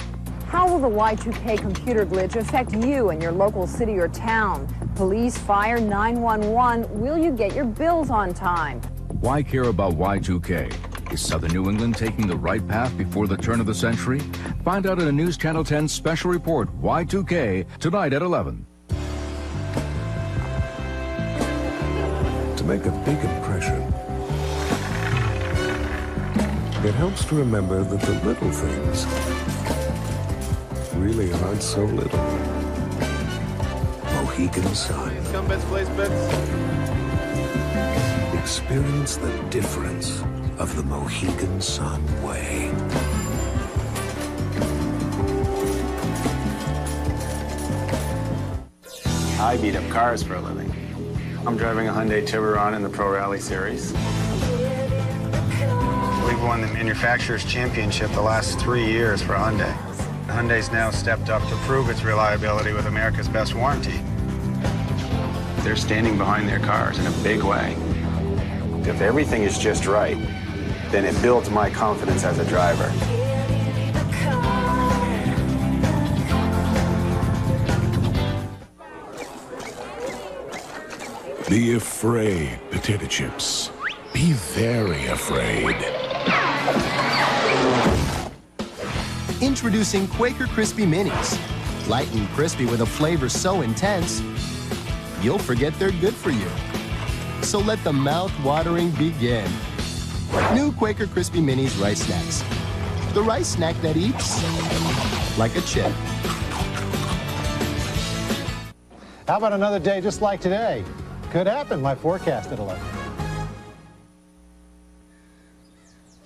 How will the Y2K computer glitch affect you and your local city or town? Police, fire, 911, will you get your bills on time? Why care about Y2K? Is Southern New England taking the right path before the turn of the century? Find out in a News Channel 10 special report, Y2K, tonight at 11. To make a big impression, it helps to remember that the little things really aren't so little. Mohegan Sun. Come bets, place bets. Experience the difference of the Mohegan Sun way. I beat up cars for a living. I'm driving a Hyundai Tiburon in the Pro Rally Series. We've won the Manufacturers' Championship the last 3 years for Hyundai. Hyundai's now stepped up to prove its reliability with America's best warranty. They're standing behind their cars in a big way. If everything is just right, then it builds my confidence as a driver. Be afraid, potato chips. Be very afraid. Introducing Quaker Crispy Minis. Light and crispy with a flavor so intense, you'll forget they're good for you. So let the mouth-watering begin. New Quaker Crispy Minis Rice Snacks. The rice snack that eats like a chip. How about another day just like today? Could happen, my forecast at 11.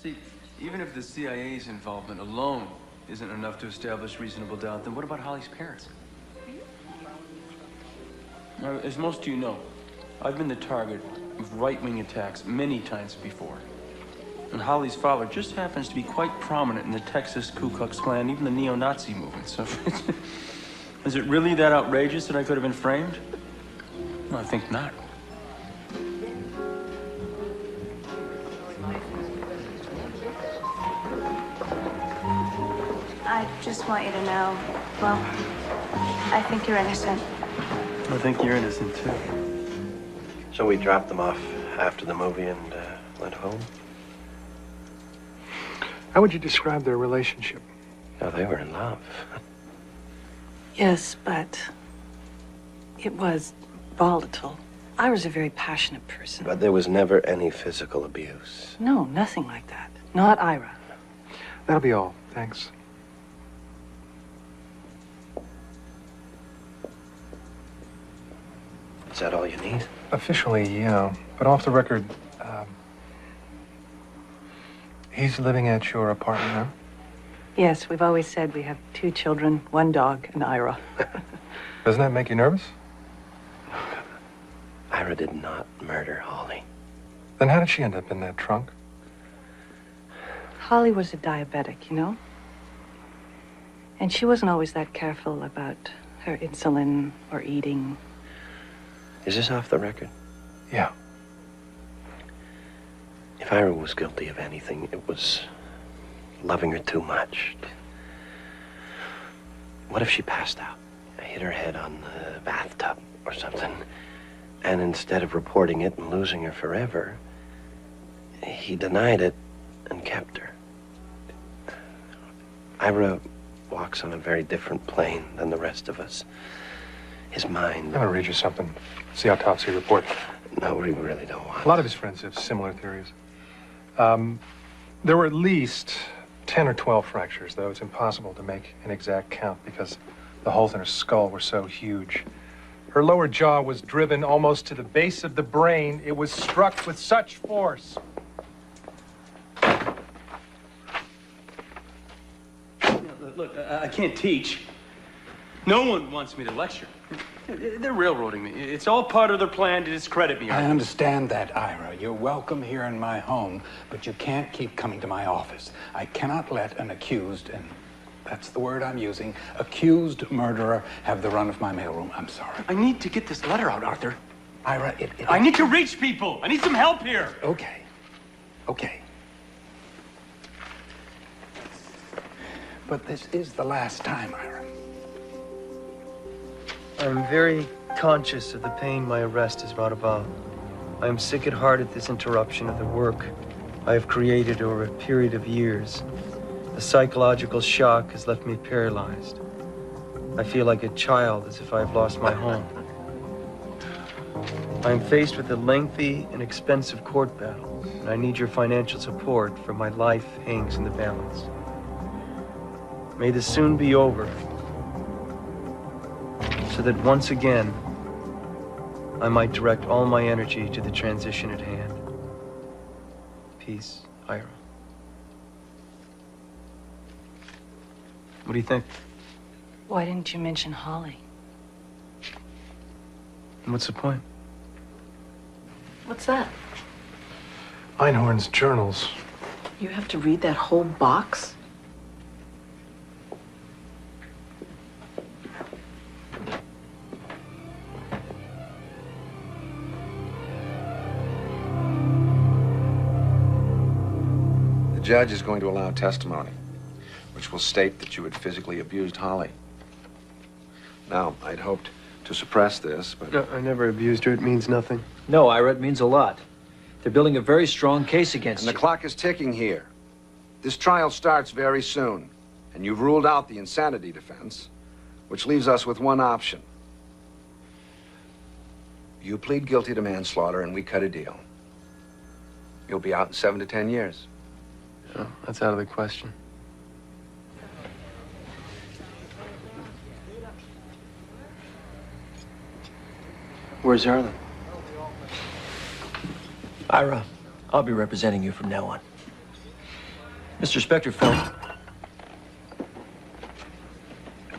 See, even if the CIA's involvement alone isn't enough to establish reasonable doubt, then what about Holly's parents? Now, as most of you know, I've been the target of right-wing attacks many times before. And Holly's father just happens to be quite prominent in the Texas Ku Klux Klan, even the neo-Nazi movement. So, is it really that outrageous that I could have been framed? No, I think not. I just want you to know, well, I think you're innocent. I think you're innocent, too. So we dropped them off after the movie and went home? How would you describe their relationship? No, they were in love. Yes, but it was volatile. I was a very passionate person. But there was never any physical abuse. No, nothing like that. Not Ira. That'll be all. Thanks. Is that all you need? Officially, yeah. But off the record, he's living at your apartment now? Yes, we've always said we have 2 children, 1 dog, and Ira. Doesn't that make you nervous? Ira did not murder Holly. Then how did she end up in that trunk? Holly was a diabetic, you know? And she wasn't always that careful about her insulin or eating. Is this off the record? Yeah. If Ira was guilty of anything, it was loving her too much. What if she passed out? Hit her head on the bathtub or something. And instead of reporting it and losing her forever, he denied it and kept her. Ira walks on a very different plane than the rest of us. His mind... I'm gonna read you something. It's the autopsy report. No, we really don't want A lot of his friends have similar theories. There were at least 10 or 12 fractures, though it's impossible to make an exact count because the holes in her skull were so huge. Her lower jaw was driven almost to the base of the brain. It was struck with such force. Look, I can't teach. No one wants me to lecture. They're railroading me. It's all part of their plan to discredit me. I understand that, Ira. You're welcome here in my home, but you can't keep coming to my office. I cannot let an accused, and that's the word I'm using, accused murderer have the run of my mailroom. I'm sorry. I need to get this letter out, Arthur. Ira, I need to reach people. I need some help here. Okay. Okay. But this is the last time, Ira. I'm very conscious of the pain my arrest has brought about. I am sick at heart at this interruption of the work I have created over a period of years. The psychological shock has left me paralyzed. I feel like a child, as if I have lost my home. I am faced with a lengthy and expensive court battle, and I need your financial support, for my life hangs in the balance. May this soon be over, so that once again, I might direct all my energy to the transition at hand. Peace, Ira. What do you think? Why didn't you mention Holly? What's the point? What's that? Einhorn's journals. You have to read that whole box? The judge is going to allow testimony, which will state that you had physically abused Holly. Now, I'd hoped to suppress this, but... No, I never abused her. It means nothing. No, Ira, it means a lot. They're building a very strong case against you. And the clock is ticking here. This trial starts very soon, and you've ruled out the insanity defense, which leaves us with one option. You plead guilty to manslaughter, and we cut a deal. You'll be out in 7 to 10 years. Oh, that's out of the question. Where's Harlan? Ira, I'll be representing you from now on. Mr. Specterfield.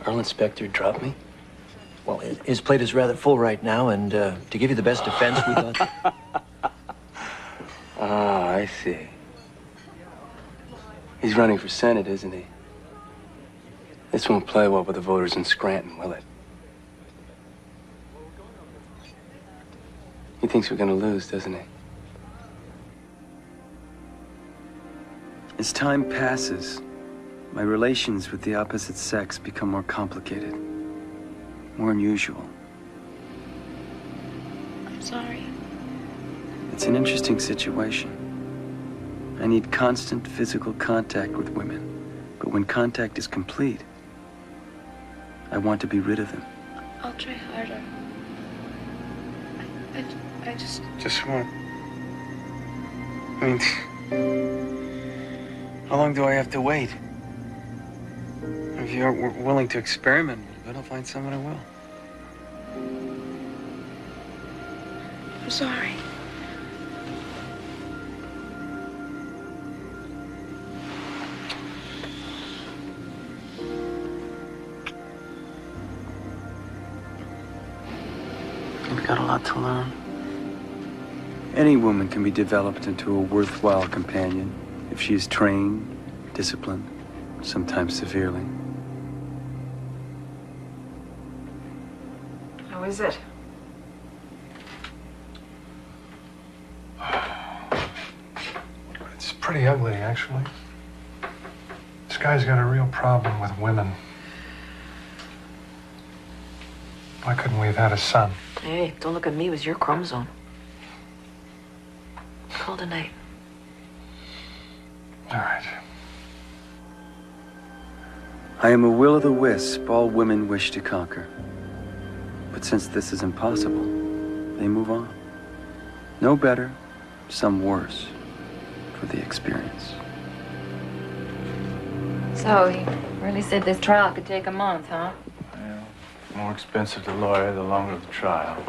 Arlen Specter dropped me? Well, his plate is rather full right now, and to give you the best defense, we thought... Ah, I see. He's running for Senate, isn't he? This won't play well with the voters in Scranton, will it? He thinks we're gonna lose, doesn't he? As time passes, my relations with the opposite sex become more complicated, more unusual. I'm sorry. It's an interesting situation. I need constant physical contact with women, but when contact is complete, I want to be rid of them. I'll try harder. I just... Just what? I mean, how long do I have to wait? If you're willing to experiment a little bit, I'll find someone who will. I'm sorry. You've got a lot to learn. Any woman can be developed into a worthwhile companion if she is trained, disciplined, sometimes severely. How is it? It's pretty ugly, actually. This guy's got a real problem with women. Why couldn't we have had a son? Hey, don't look at me. It was your chromosome. Call tonight. All right. I am a will-o'-the-wisp all women wish to conquer. But since this is impossible, they move on. No better, some worse, for the experience. So, he really said this trial could take a month, huh? More expensive to lawyer, the longer the trial.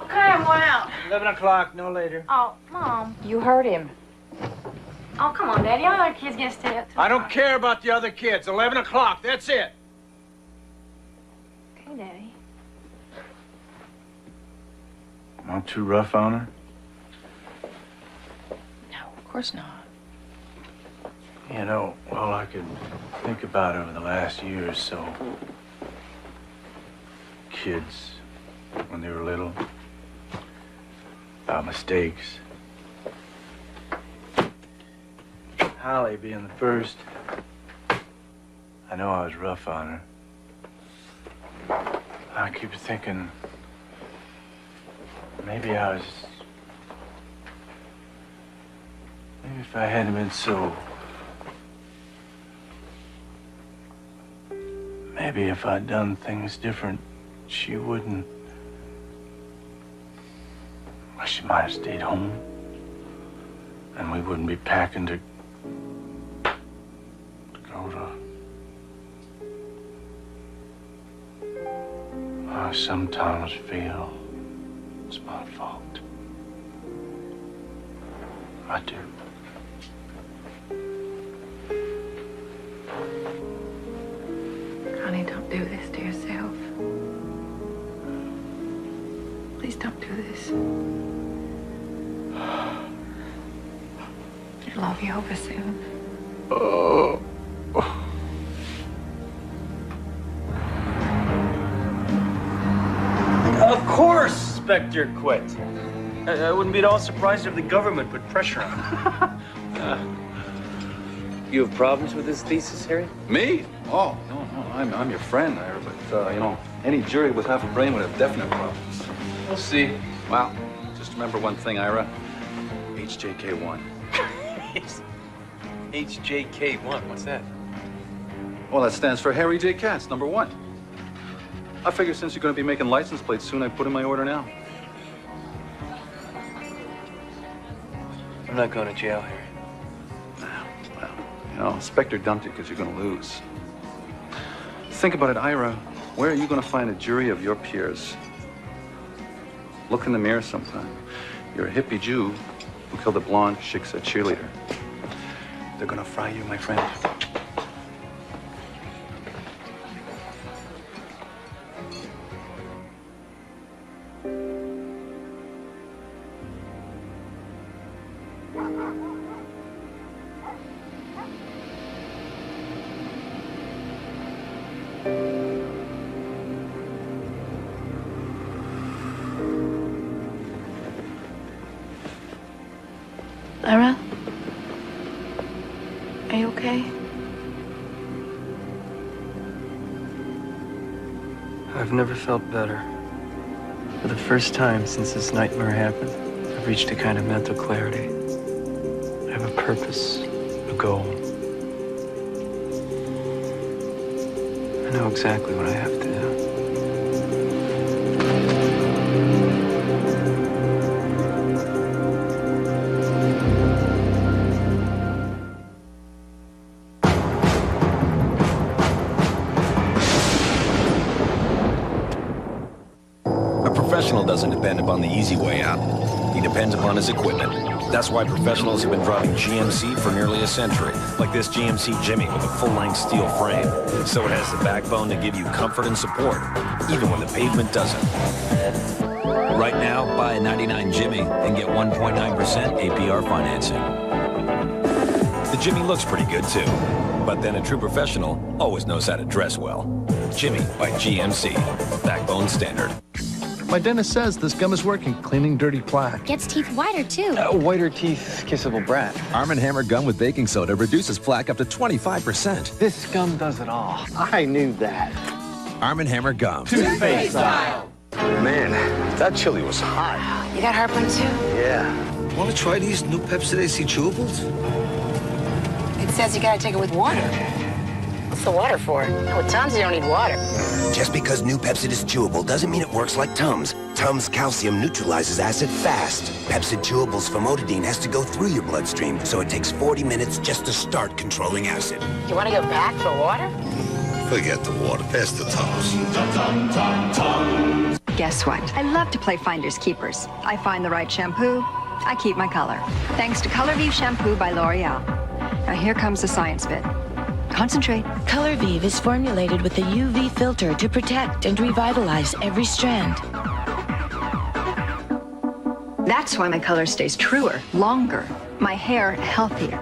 Okay, I'm going out. 11 o'clock, no later. Oh, Mom. You heard him. Oh, come on, Daddy. All other kids get to stay up too. I don't care about the other kids. 11 o'clock, that's it. Okay, Daddy. Not too rough on her? No, of course not. You know, all I could think about over the last year or so, kids, when they were little, about mistakes. Holly being the first. I know I was rough on her. I keep thinking maybe if I hadn't been so, maybe if I'd done things different, she wouldn't. Well, she might have stayed home. And we wouldn't be packing to go to. I sometimes feel it's my fault. I do. Honey, don't do this to yourself. Please don't do this. It'll all be over soon. Oh. Of course, Spectre quit. I wouldn't be at all surprised if the government put pressure on him. You have problems with this thesis, Harry? Me? Oh, no. I'm your friend, Ira, but, you know, any jury with half a brain would have definite problems. We'll see. Well, just remember one thing, Ira. HJK1. HJK1, what's that? Well, that stands for Harry J. Katz, number 1. I figure since you're going to be making license plates soon, I put in my order now. I'm not going to jail, Harry. Well, you know, Spectre dumped you because you're going to lose. Think about it, Ira. Where are you going to find a jury of your peers? Look in the mirror sometime. You're a hippie Jew who killed a blonde Shiksa cheerleader. They're going to fry you, my friend. Ira? Are you okay? I've never felt better. For the first time since this nightmare happened, I've reached a kind of mental clarity. I have a purpose, a goal. I know exactly what I have to do. professional doesn't depend upon the easy way out. He depends upon his equipment. That's why professionals have been driving GMC for nearly a century. Like this GMC Jimmy with a full-length steel frame. So it has the backbone to give you comfort and support, even when the pavement doesn't. Right now, buy a 99 Jimmy and get 1.9% APR financing. The Jimmy looks pretty good too, but then a true professional always knows how to dress well. Jimmy by GMC, backbone standard. My dentist says this gum is working, cleaning dirty plaque. Gets teeth whiter, too. Whiter teeth, kissable brat. Arm & Hammer gum with baking soda reduces plaque up to 25%. This gum does it all. I knew that. Arm & Hammer gum. Toothpaste style. Man, that chili was hot. You got heartburn, too? Yeah. Want to try these new Pepsi AC chewables? It says you gotta take it with water. What's the water for? With Tums, you don't need water. Just because new Pepsid is chewable doesn't mean it works like Tums. Tums calcium neutralizes acid fast. Pepsid Chewable's famotidine has to go through your bloodstream, so it takes 40 minutes just to start controlling acid. You wanna go back for water? Forget the water. Pass the Tums. Guess what? I love to play finders keepers. I find the right shampoo, I keep my color. Thanks to Color Vive shampoo by L'Oreal. Now here comes the science bit. Concentrate. Color Vive is formulated with a UV filter to protect and revitalize every strand. That's why my color stays truer, longer, my hair healthier.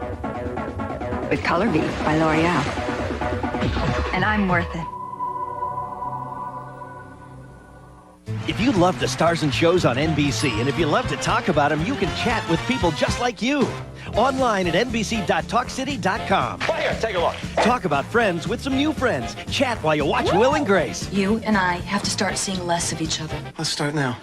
With Color Vive by L'Oreal. And I'm worth it. If you love the stars and shows on NBC, and if you love to talk about them, you can chat with people just like you. Online at nbc.talkcity.com. Here, take a look. Talk about friends with some new friends. Chat while you watch Will and Grace. You and I have to start seeing less of each other. Let's start now.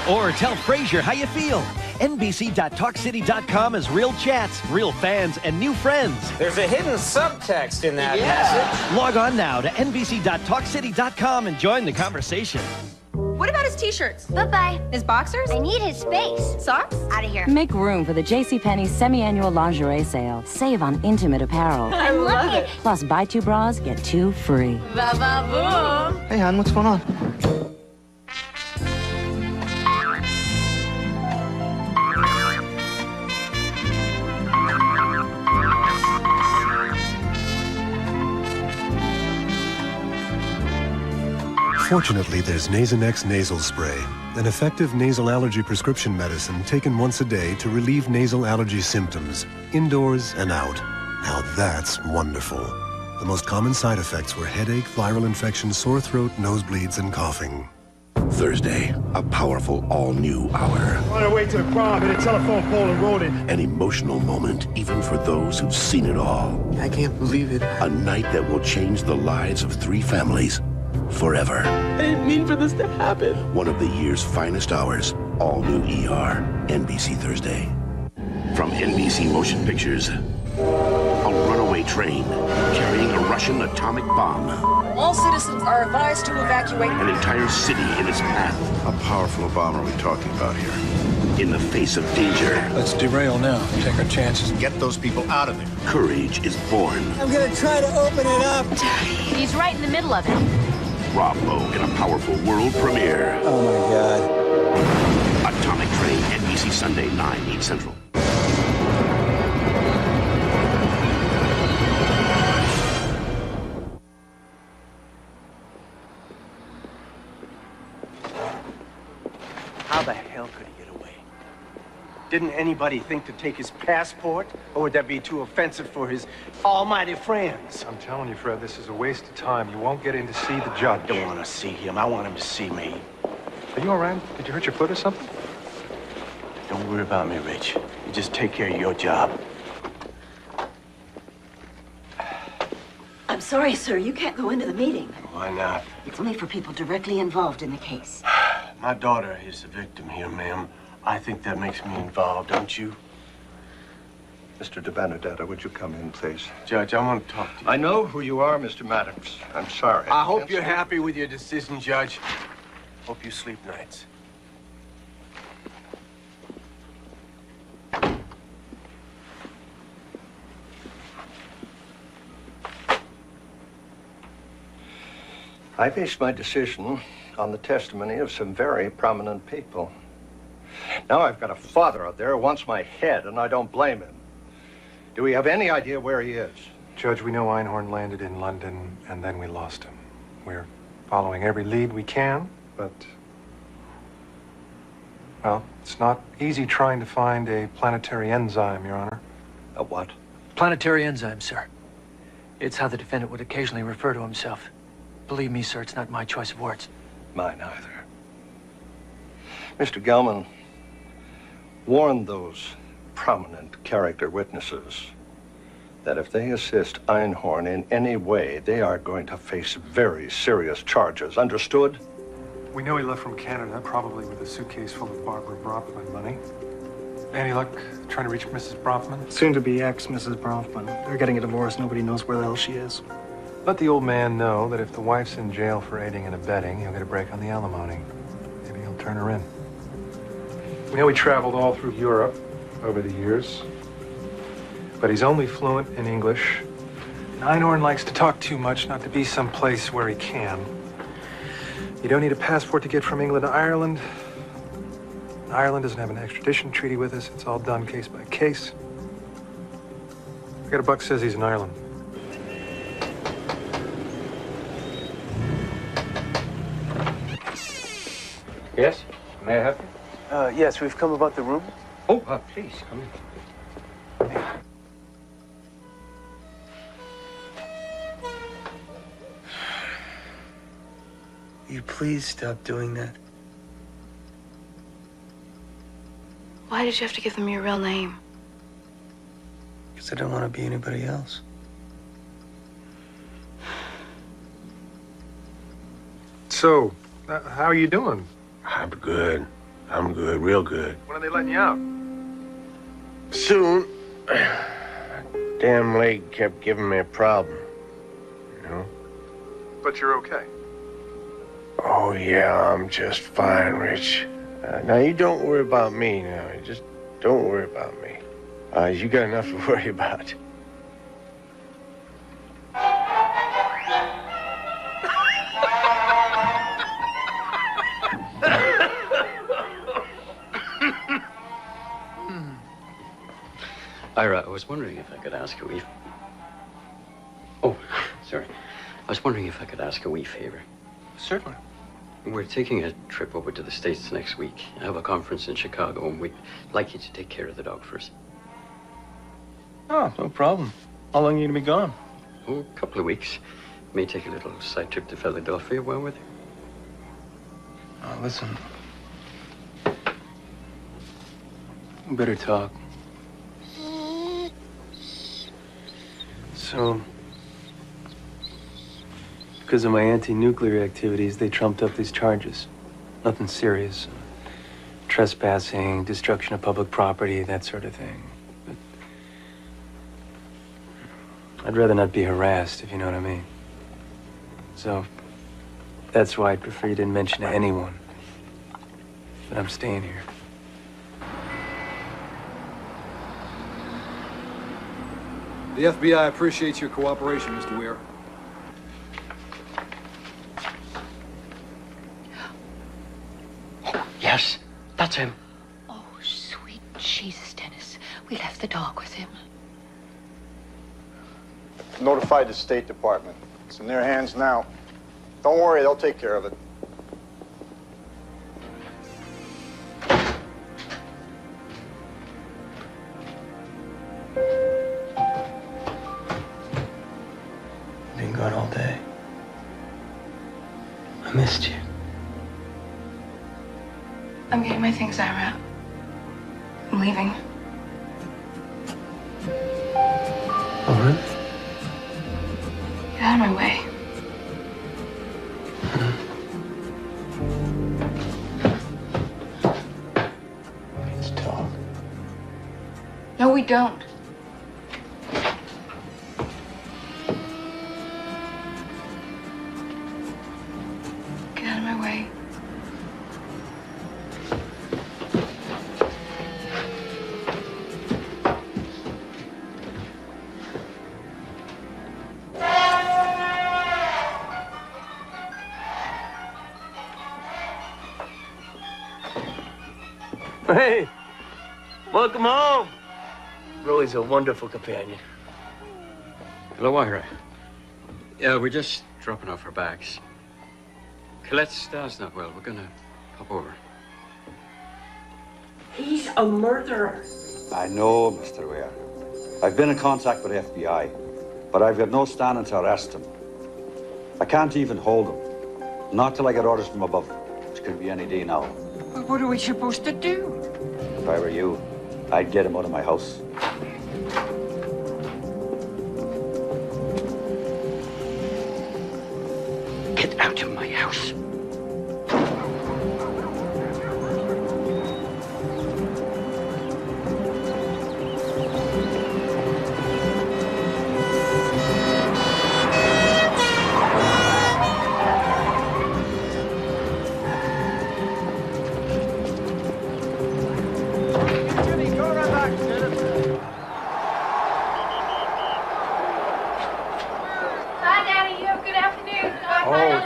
Or tell Frasier how you feel. nbc.talkcity.com is real chats, real fans, and new friends. There's a hidden subtext in that message. Log on now to nbc.talkcity.com and join the conversation. What about his t-shirts? Bye-bye. His boxers? I need his space. Socks? Out of here. Make room for the JCPenney semi-annual lingerie sale. Save on intimate apparel. I love it. Plus, buy 2 bras, get 2 free. Ba-ba-boom. Hey, hon, what's going on? Fortunately, there's Nasonex nasal spray, an effective nasal allergy prescription medicine taken once a day to relieve nasal allergy symptoms, indoors and out. Now that's wonderful. The most common side effects were headache, viral infection, sore throat, nosebleeds, and coughing. Thursday, a powerful all-new hour. On our way to the prom, hit a telephone pole and rode it. An emotional moment, even for those who've seen it all. I can't believe it. A night that will change the lives of 3 families forever. I didn't mean for this to happen. One of the year's finest hours. All new ER. NBC Thursday. From NBC Motion Pictures. A runaway train carrying a Russian atomic bomb. All citizens are advised to evacuate. An entire city in its path. How powerful a bomb are we talking about here? In the face of danger. Let's derail now. Take our chances. Get those people out of there. Courage is born. I'm gonna try to open it up. He's right in the middle of it. Rob Lowe in a powerful world premiere. Oh my God. Atomic Train, NBC Sunday, 9, 8 Central. How the hell could he get away? Didn't anybody think to take his passport? Or would that be too offensive for his almighty friends? I'm telling you, Fred, this is a waste of time. You won't get in to see the judge. I don't want to see him. I want him to see me. Are you all right? Did you hurt your foot or something? Don't worry about me, Rich. You just take care of your job. I'm sorry, sir. You can't go into the meeting. Why not? It's only for people directly involved in the case. My daughter is the victim here, ma'am. I think that makes me involved, don't you? Mr. De Benedetto, would you come in, please? Judge, I want to talk to you. I know who you are, Mr. Maddox. I'm sorry. I hope you're happy with your decision, Judge. Hope you sleep nights. I based my decision on the testimony of some very prominent people. Now I've got a father out there who wants my head, and I don't blame him. Do we have any idea where he is? Judge, we know Einhorn landed in London, and then we lost him. We're following every lead we can, but... well, it's not easy trying to find a planetary enzyme, Your Honor. A what? Planetary enzyme, sir. It's how the defendant would occasionally refer to himself. Believe me, sir, it's not my choice of words. Mine either. Mr. Gelman, warn those prominent character witnesses that if they assist Einhorn in any way, they are going to face very serious charges. Understood? We know he left from Canada, probably with a suitcase full of Barbara Bronfman money. Any luck trying to reach Mrs. Bronfman? Soon to be ex-Mrs. Bronfman. They're getting a divorce. Nobody knows where the hell she is. Let the old man know that if the wife's in jail for aiding and abetting, he'll get a break on the alimony. Maybe he'll turn her in. We know he traveled all through Europe over the years, but he's only fluent in English. And Einhorn likes to talk too much not to be someplace where he can. You don't need a passport to get from England to Ireland. Ireland doesn't have an extradition treaty with us. It's all done case by case. I got a buck says he's in Ireland. Yes? May I help you? Yes, we've come about the room. Oh, please, come in. You please stop doing that? Why did you have to give them your real name? Because I don't want to be anybody else. So, how are you doing? I'm good. I'm good, real good. When are they letting you out? Soon. Damn leg kept giving me a problem, you know? But you're okay. Oh, yeah, I'm just fine, Rich. Now, you don't worry about me now. You just don't worry about me. You got enough to worry about. Ira, I was wondering if I could ask a wee... Oh, sorry. I was wondering if I could ask a wee favor. Certainly. We're taking a trip over to the States next week. I have a conference in Chicago, and we'd like you to take care of the dog for us. Oh, no problem. How long are you going to be gone? Oh, a couple of weeks. May take a little side trip to Philadelphia while we're there. Oh, listen. We better talk. So, because of my anti-nuclear activities, they trumped up these charges. Nothing serious. Trespassing, destruction of public property, that sort of thing. But I'd rather not be harassed, if you know what I mean. So, that's why I'd prefer you didn't mention to anyone. But I'm staying here. The FBI appreciates your cooperation, Mr. Weir. Yes, that's him. Oh, sweet Jesus, Dennis. We left the dog with him. Notified the State Department. It's in their hands now. Don't worry, they'll take care of it. Been gone all day. I missed you. I'm getting my things, Ira. I'm leaving. All right. Get out of my way. Let's talk. No, we don't. Get out of my way. Hey, welcome home. Rolly's a wonderful companion. Hello, Ira. Yeah, we're just dropping off our bags. Colette's dad's not well. We're gonna pop over. He's a murderer. I know, Mr. Ware. I've been in contact with the FBI, but I've got no standing to arrest him. I can't even hold him. Not till I get orders from above, which could be any day now. What are we supposed to do? If I were you, I'd get him out of my house. Get out of my house.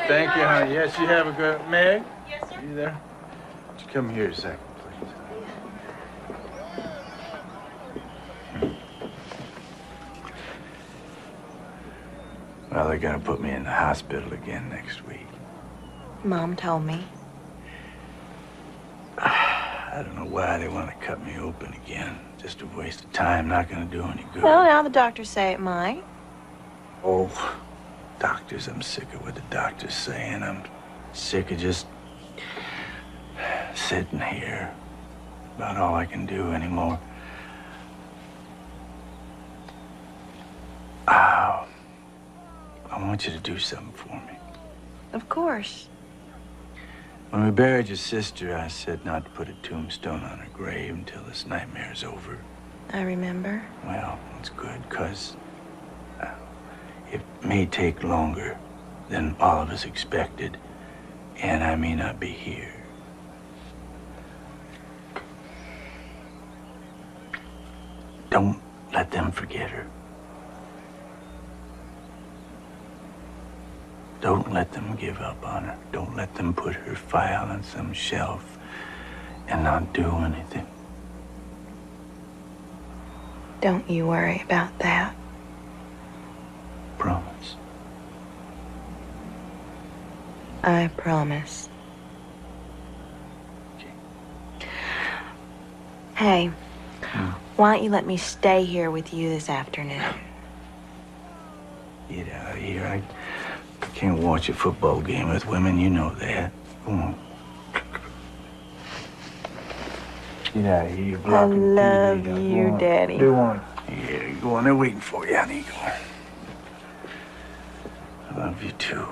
Thank you, honey. Yes, you have a good... Meg? Yes, sir. You there? Would you come here a second, please? Well, they're gonna put me in the hospital again next week. Mom told me. I don't know why they want to cut me open again. Just a waste of time, not gonna do any good. Well, now the doctors say it might. Oh, doctors, I'm sick of what the doctor's saying. I'm sick of just sitting here. About all I can do anymore. I want you to do something for me. Of course. When we buried your sister, I said not to put a tombstone on her grave until this nightmare's over. I remember. Well, it's good, 'cause it may take longer than all of us expected, and I may not be here. Don't let them forget her. Don't let them give up on her. Don't let them put her file on some shelf and not do anything. Don't you worry about that. Promise. I promise. Hey, why don't you let me stay here with you this afternoon? Get out of here. I can't watch a football game with women, you know that. Come on. Get out of here, you're I blocking love TV. you, Go on. Daddy. Go on. Yeah, go on. They're waiting for you, honey. Go on. I love you, too.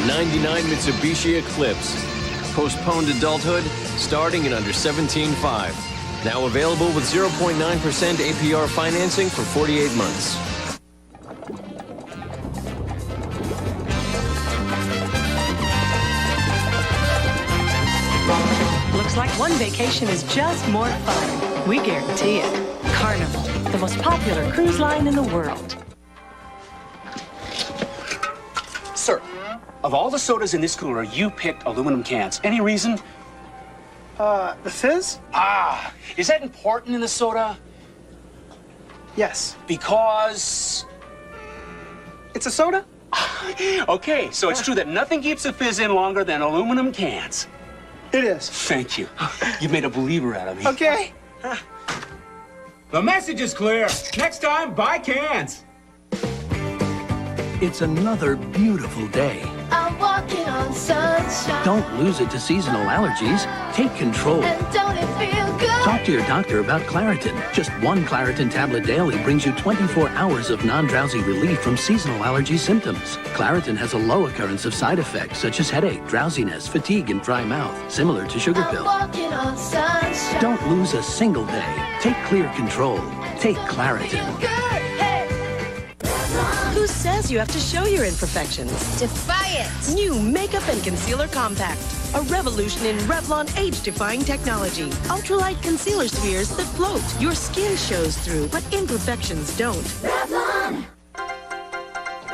'99 Mitsubishi Eclipse. Postponed adulthood starting at under $17,500. Now available with 0.9% APR financing for 48 months. Looks like one vacation is just more fun. We guarantee it. Carnival, the most popular cruise line in the world. Sir, of all the sodas in this cooler, you picked aluminum cans. Any reason? The fizz? Ah, is that important in the soda? Yes. Because... It's a soda? Okay, so it's true that nothing keeps a fizz in longer than aluminum cans. It is. Thank you. You've made a believer out of me. Okay. The message is clear. Next time, buy cans. It's another beautiful day. I'm walking on sunshine. Don't lose it to seasonal allergies. Take control. And don't it feel good? Talk to your doctor about Claritin. Just one Claritin tablet daily brings you 24 hours of non-drowsy relief from seasonal allergy symptoms. Claritin has a low occurrence of side effects such as headache, drowsiness, fatigue, and dry mouth, similar to sugar pill. Walking on sunshine. Don't lose a single day. Take clear control. Take Claritin. Who says you have to show your imperfections? Defiant. New Makeup and Concealer Compact. A revolution in Revlon age-defying technology. Ultralight concealer spheres that float. Your skin shows through, but imperfections don't. Revlon.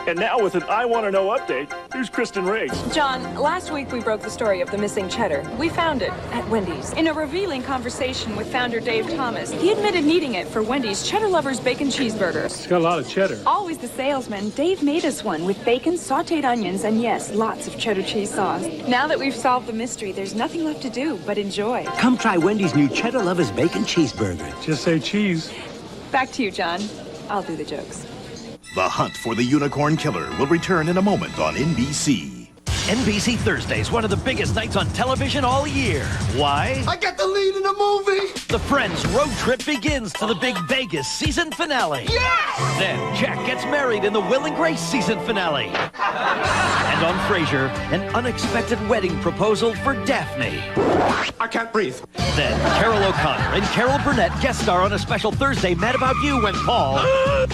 And now with an I Want to Know update, here's Kristen Riggs. John, last week we broke the story of the missing cheddar. We found it at Wendy's. In a revealing conversation with founder Dave Thomas, he admitted needing it for Wendy's Cheddar Lovers Bacon Cheeseburger. It's got a lot of cheddar. Always the salesman, Dave made us one with bacon, sauteed onions, and yes, lots of cheddar cheese sauce. Now that we've solved the mystery, there's nothing left to do but enjoy. Come try Wendy's new Cheddar Lovers Bacon Cheeseburger. Just say cheese. Back to you, John. I'll do the jokes. The Hunt for the Unicorn Killer will return in a moment on NBC. NBC Thursdays, one of the biggest nights on television all year. Why? I got the lead in the movie! The Friends road trip begins to the big Vegas season finale. Yes! Then Jack gets married in the Will and Grace season finale. And on Frasier, an unexpected wedding proposal for Daphne. I can't breathe. Then Carol O'Connor and Carol Burnett guest star on a special Thursday Mad About You when Paul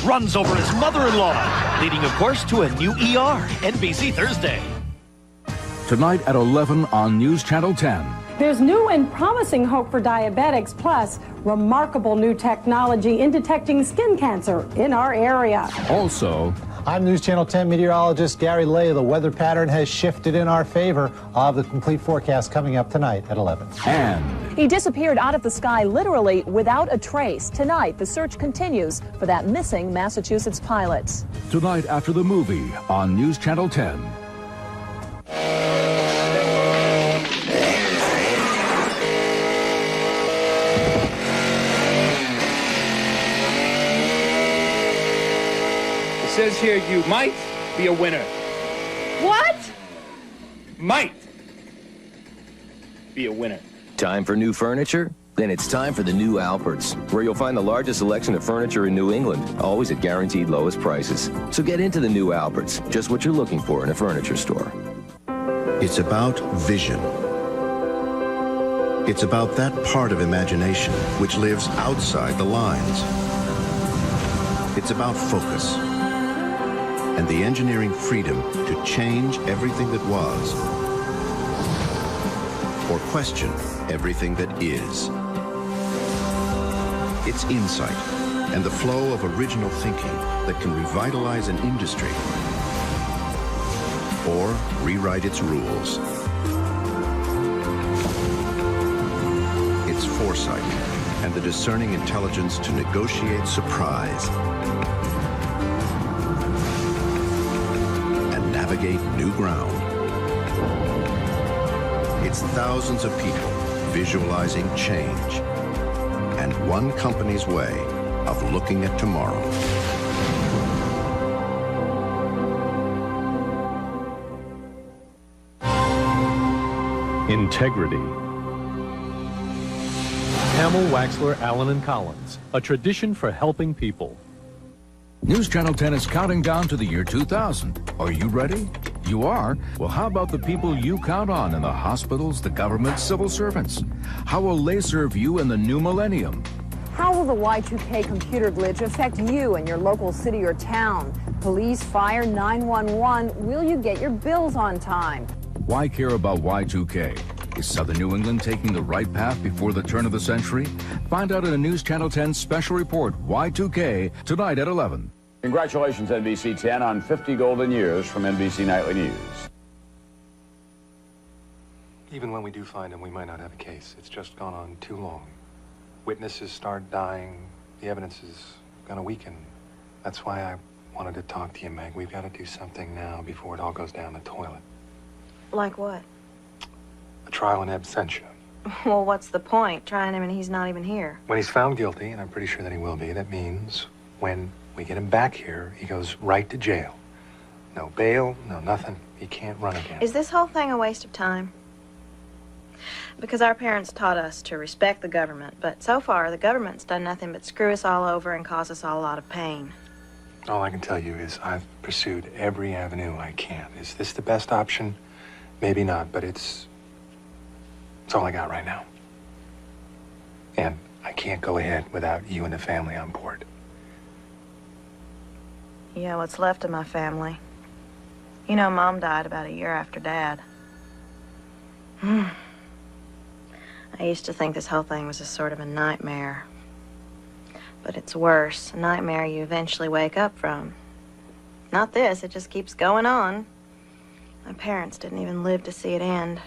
runs over his mother-in-law, leading, of course, to a new ER. NBC Thursday. Tonight at 11 on News Channel 10. There's new and promising hope for diabetics, plus remarkable new technology in detecting skin cancer in our area. Also, I'm News Channel 10 meteorologist Gary Lay. The weather pattern has shifted in our favor. I'll have the complete forecast coming up tonight at 11. And he disappeared out of the sky literally without a trace. Tonight, the search continues for that missing Massachusetts pilot. Tonight after the movie on News Channel 10. It says here you might be a winner. What? Might be a winner. Time for new furniture? Then it's time for the new Alperts, where you'll find the largest selection of furniture in New England, always at guaranteed lowest prices. So get into the new Alperts, just what you're looking for in a furniture store. It's about vision. It's about that part of imagination which lives outside the lines. It's about focus and the engineering freedom to change everything that was or question everything that is. It's insight and the flow of original thinking that can revitalize an industry or rewrite its rules. It's foresight and the discerning intelligence to negotiate surprise and navigate new ground. It's thousands of people visualizing change and one company's way of looking at tomorrow. Integrity. Hamill, Waxler, Allen & Collins, a tradition for helping people. News Channel 10 is counting down to the year 2000. Are you ready? You are? Well, how about the people you count on in the hospitals, the government, civil servants? How will they serve you in the new millennium? How will the Y2K computer glitch affect you and your local city or town? Police, fire, 911, will you get your bills on time? Why care about Y2K? Is Southern New England taking the right path before the turn of the century? Find out in a News Channel 10 special report, Y2K, tonight at 11. Congratulations, NBC 10, on 50 golden years from NBC Nightly News. Even when we do find him, we might not have a case. It's just gone on too long. Witnesses start dying. The evidence is going to weaken. That's why I wanted to talk to you, Meg. We've got to do something now before it all goes down the toilet. Like what? A trial in absentia. Well, what's the point? Trying him and he's not even here. When he's found guilty, and I'm pretty sure that he will be, that means when we get him back here, he goes right to jail. No bail, no nothing. He can't run again. Is this whole thing a waste of time? Because our parents taught us to respect the government, but so far the government's done nothing but screw us all over and cause us all a lot of pain. All I can tell you is I've pursued every avenue I can. Is this the best option? Maybe not, but it's all I got right now. And I can't go ahead without you and the family on board. Yeah, what's left of my family. You know, Mom died about a year after Dad. I used to think this whole thing was a sort of a nightmare. But it's worse. A nightmare you eventually wake up from. Not this, it just keeps going on. My parents didn't even live to see it end.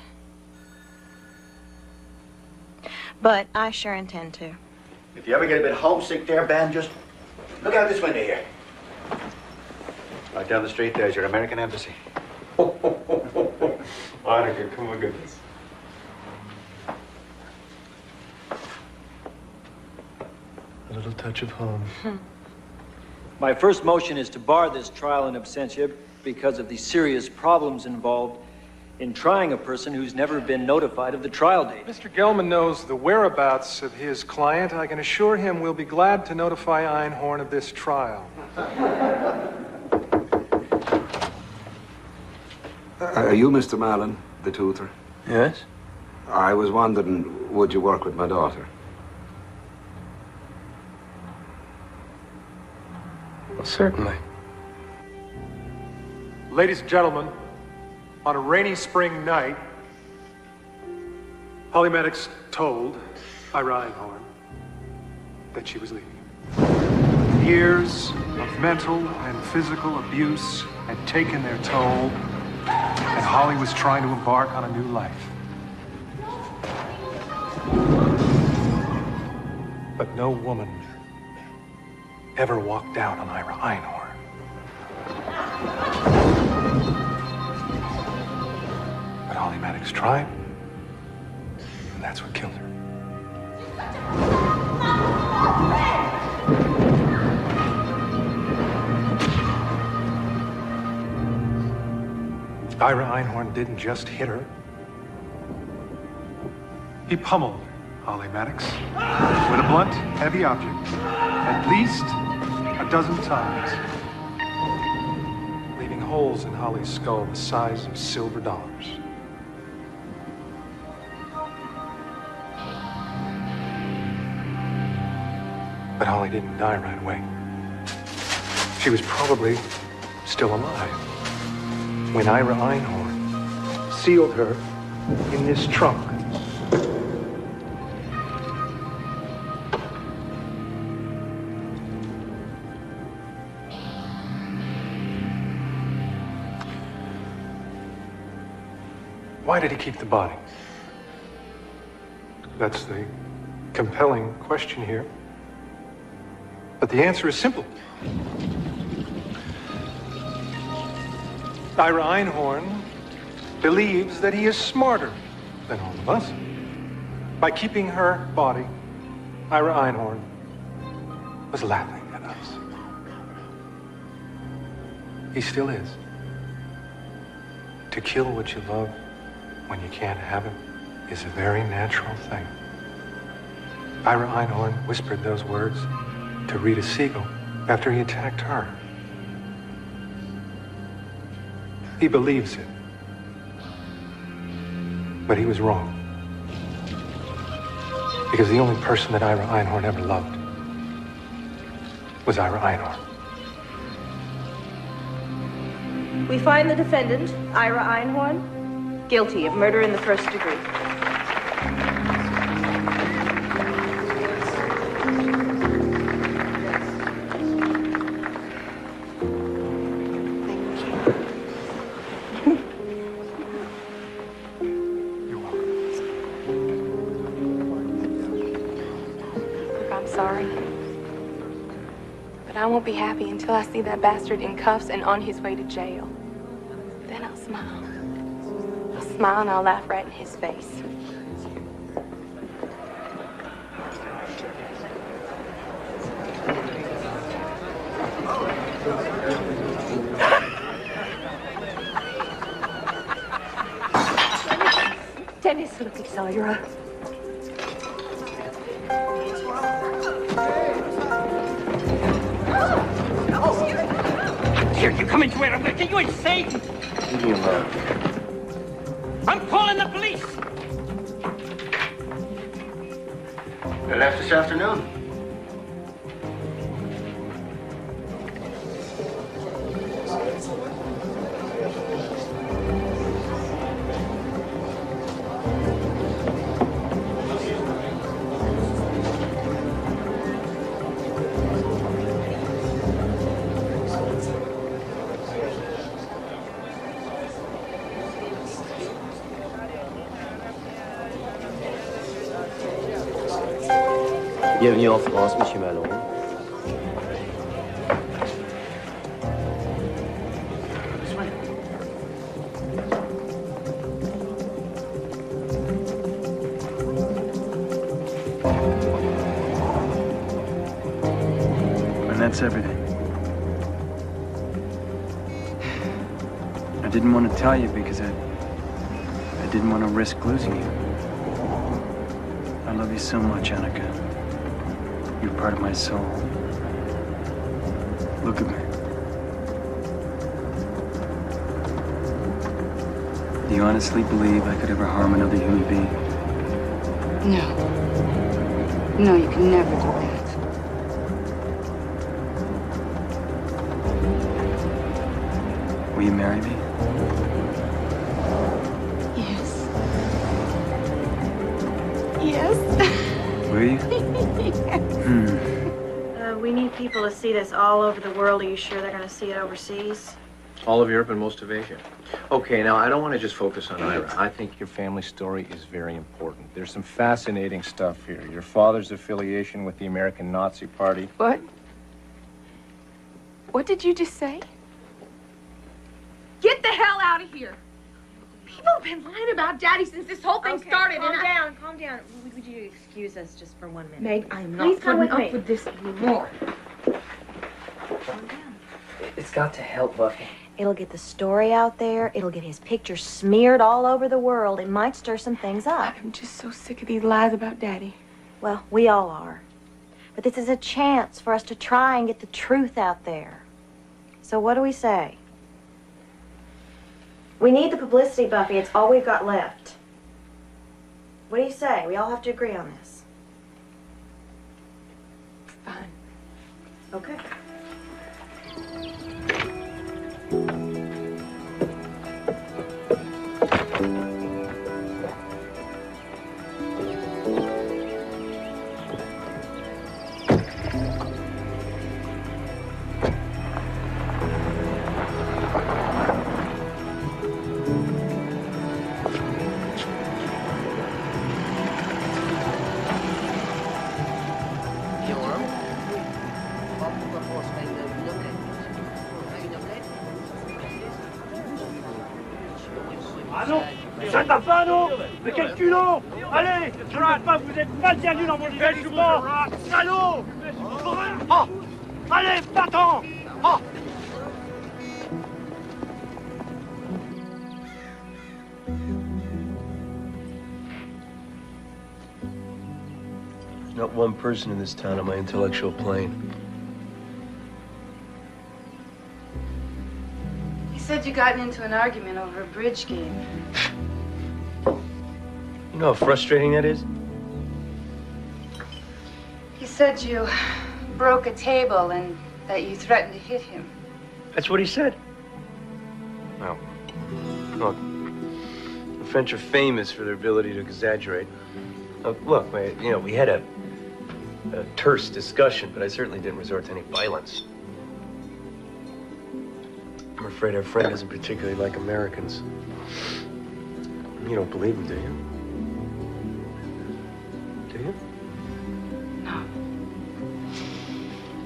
But I sure intend to. If you ever get a bit homesick there, Ben, just look out this window here. Right down the street there's your American embassy. Monica, come on, goodness. A little touch of home. My first motion is to bar this trial in absentia because of the serious problems involved in trying a person who's never been notified of the trial date. Mr. Gelman knows the whereabouts of his client. I can assure him we'll be glad to notify Einhorn of this trial. Are you Mr. Mallon, the tutor? Yes? I was wondering, would you work with my daughter? Well, certainly. Ladies and gentlemen, on a rainy spring night, Holly Maddox told Ira Einhorn that she was leaving. Years of mental and physical abuse had taken their toll, and Holly was trying to embark on a new life. But no woman ever walked out on Ira Einhorn. But Holly Maddox tried, and that's what killed her. Ira Einhorn didn't just hit her. He pummeled Holly Maddox with a blunt, heavy object at least a dozen times, leaving holes in Holly's skull the size of silver dollars. But Holly didn't die right away. She was probably still alive when Ira Einhorn sealed her in this trunk. Why did he keep the body? That's the compelling question here. But the answer is simple. Ira Einhorn believes that he is smarter than all of us. By keeping her body, Ira Einhorn was laughing at us. He still is. To kill what you love when you can't have it is a very natural thing. Ira Einhorn whispered those words to Rita Siegel after he attacked her. He believes it. But he was wrong. Because the only person that Ira Einhorn ever loved was Ira Einhorn. We find the defendant, Ira Einhorn, guilty of murder in the first degree. I won't be happy until I see that bastard in cuffs and on his way to jail. Then I'll smile. I'll smile and I'll laugh right in his face. Dennis, look, it's Ira. Here, you come into it. I'm going to get you insane. Leave me alone. I'm calling the police. They left this afternoon. Bienvenue en France, Monsieur Malone. And that's everything. I didn't want to tell you because I didn't want to risk losing you. I love you so much, Annika. You're part of my soul. Look at me. Do you honestly believe I could ever harm another human being? No. No, you can never do that. Will you marry me? Yes. Yes. Will you? We need people to see this all over the world. Are you sure they're going to see it overseas? All of Europe and most of Asia. Okay, now I don't want to just focus on Ira. I think your family story is very important. There's some fascinating stuff here. Your father's affiliation with the American Nazi Party. What? What did you just say? Get the hell out of here! People have been lying about Daddy since this whole thing started. Calm down. Would you excuse us just for 1 minute? Meg, I am not putting up with this anymore. Calm down. It's got to help, Buffy. It'll get the story out there. It'll get his picture smeared all over the world. It might stir some things up. I'm just so sick of these lies about Daddy. Well, we all are. But this is a chance for us to try and get the truth out there. So what do we say? We need the publicity, Buffy. It's all we've got left. What do you say? We all have to agree on this. Fine. Okay. Ah non, ça ne va pas, non? Mais quel culot! Allez, je n'arrête pas, vous êtes mal bienvenus dans mon établissement! Salaud! Oh! Allez, va-t'en! Oh! There's not one person in this town on my intellectual plane. He's said you gotten into an argument over a bridge game. You know how frustrating that is? He said you broke a table and that you threatened to hit him. That's what he said. Well, look, the French are famous for their ability to exaggerate. Look, we had a terse discussion, but I certainly didn't resort to any violence. I'm afraid our friend isn't particularly like Americans. You don't believe him, do you? Do you? No.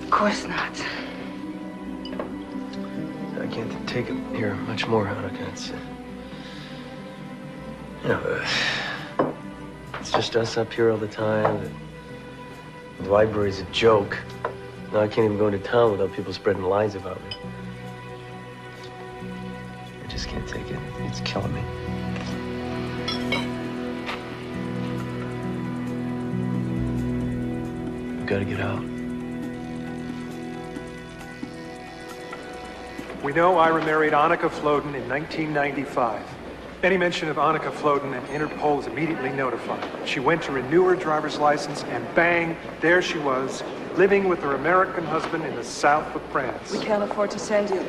Of course not. I can't take it here much more, Annika. It's just us up here all the time. The library's a joke. Now I can't even go into town without people spreading lies about me. I just can't take it. It's killing me. I've got to get out. We know Ira married Annika Floden in 1995. Any mention of Annika Floden and Interpol is immediately notified. She went to renew her driver's license and bang, there she was, living with her American husband in the south of France. We can't afford to send you.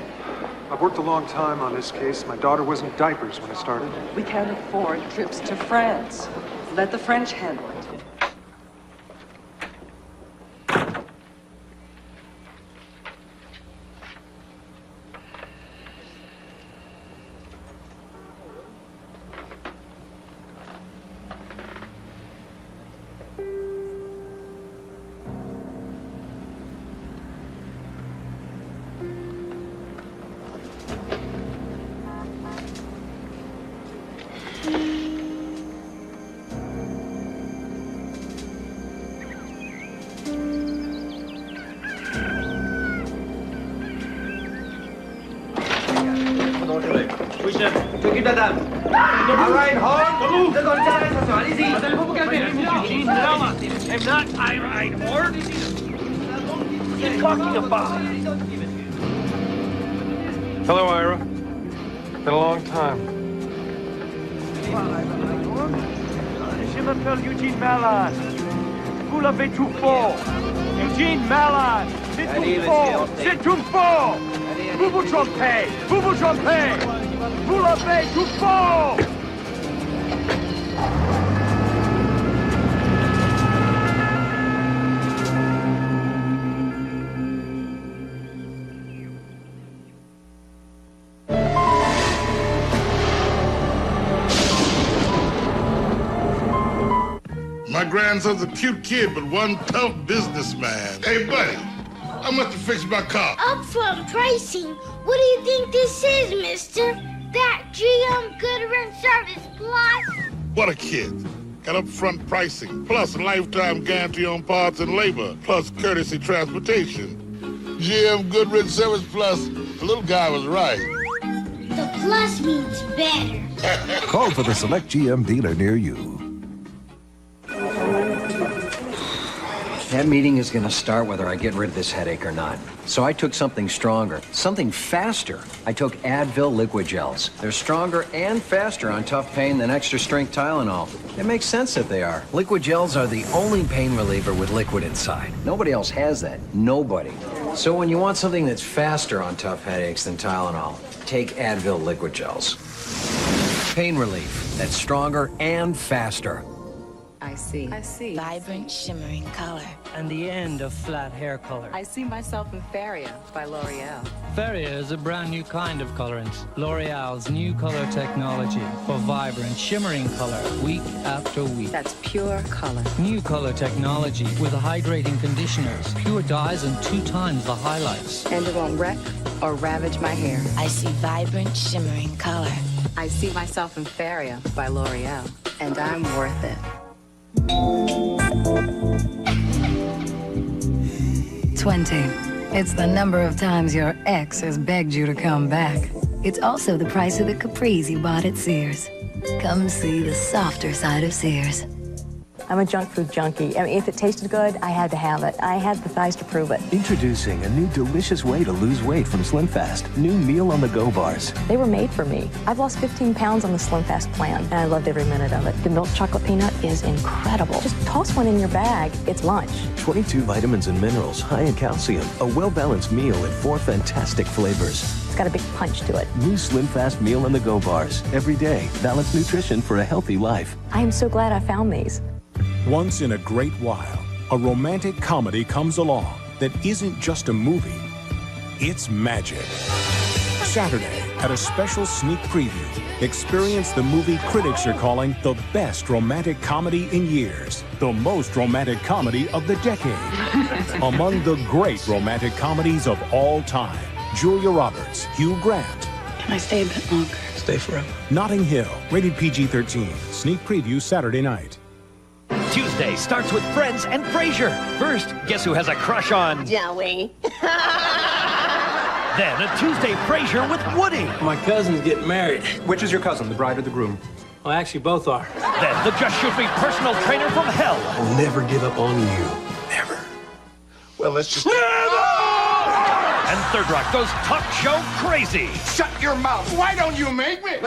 I've worked a long time on this case. My daughter was in diapers when I started. We can't afford trips to France. Let the French handle it. Alright, hold. They're gonna tell us, allez-y. I'm not Ira Horde. What are you talking about? Hello, Ira. Been a long time. Je m'appelle Eugene Mallard. Vous l'avez tout fort. Eugene Mallard. C'est tout fort. C'est tout fort. Vous vous trompez. Vous vous trompez. Vous l'avez tout fort. My grandson's a cute kid, but one tough businessman. Hey, buddy, how much to fix my car? Upfront pricing? What do you think this is, mister? That GM Goodwin Service Plus? What a kid. Got upfront pricing, plus a lifetime guarantee on parts and labor, plus courtesy transportation. GM Goodrich Service Plus, the little guy was right. The plus means better. Call for the select GM dealer near you. That meeting is going to start whether I get rid of this headache or not. So I took something stronger, something faster. I took Advil liquid gels. They're stronger and faster on tough pain than extra strength Tylenol. It makes sense that they are. Liquid gels are the only pain reliever with liquid inside. Nobody else has that. Nobody. So when you want something that's faster on tough headaches than Tylenol, take Advil liquid gels. Pain relief that's stronger and faster. I see. Vibrant, shimmering color. And the end of flat hair color. I see myself in Faria by L'Oreal. Faria is a brand new kind of colorant. L'Oreal's new color technology for vibrant, shimmering color week after week. That's pure color. New color technology with hydrating conditioners, pure dyes, and 2 times the highlights. And it won't wreck or ravage my hair. I see vibrant, shimmering color. I see myself in Faria by L'Oreal. And I'm worth it. 20. It's the number of times your ex has begged you to come back. It's also the price of the capris you bought at Sears. Come see the softer side of Sears. I'm a junk food junkie. I mean, if it tasted good, I had to have it. I had the thighs to prove it. Introducing a new delicious way to lose weight from SlimFast. New Meal on the Go bars. They were made for me. I've lost 15 pounds on the SlimFast plan, and I loved every minute of it. The milk chocolate peanut is incredible. Just toss one in your bag. It's lunch. 22 vitamins and minerals, high in calcium. A well-balanced meal in 4 fantastic flavors. It's got a big punch to it. New SlimFast Meal on the Go bars. Every day, balanced nutrition for a healthy life. I am so glad I found these. Once in a great while, a romantic comedy comes along that isn't just a movie, it's magic. Saturday, at a special sneak preview, experience the movie critics are calling the best romantic comedy in years. The most romantic comedy of the decade. Among the great romantic comedies of all time. Julia Roberts, Hugh Grant. Can I stay a bit longer? Stay forever. Notting Hill, rated PG-13. Sneak preview Saturday night. Tuesday starts with Friends and Frasier. First, guess who has a crush on Joey. Then a Tuesday Frasier with Woody. My cousin's getting married. Which is your cousin, the bride or the groom? Well, actually, both are. Then the Just Shoot Me personal trainer from hell. I'll never give up on you. Never. Well, let's just... And Third Rock goes talk show crazy. Shut your mouth. Why don't you make me?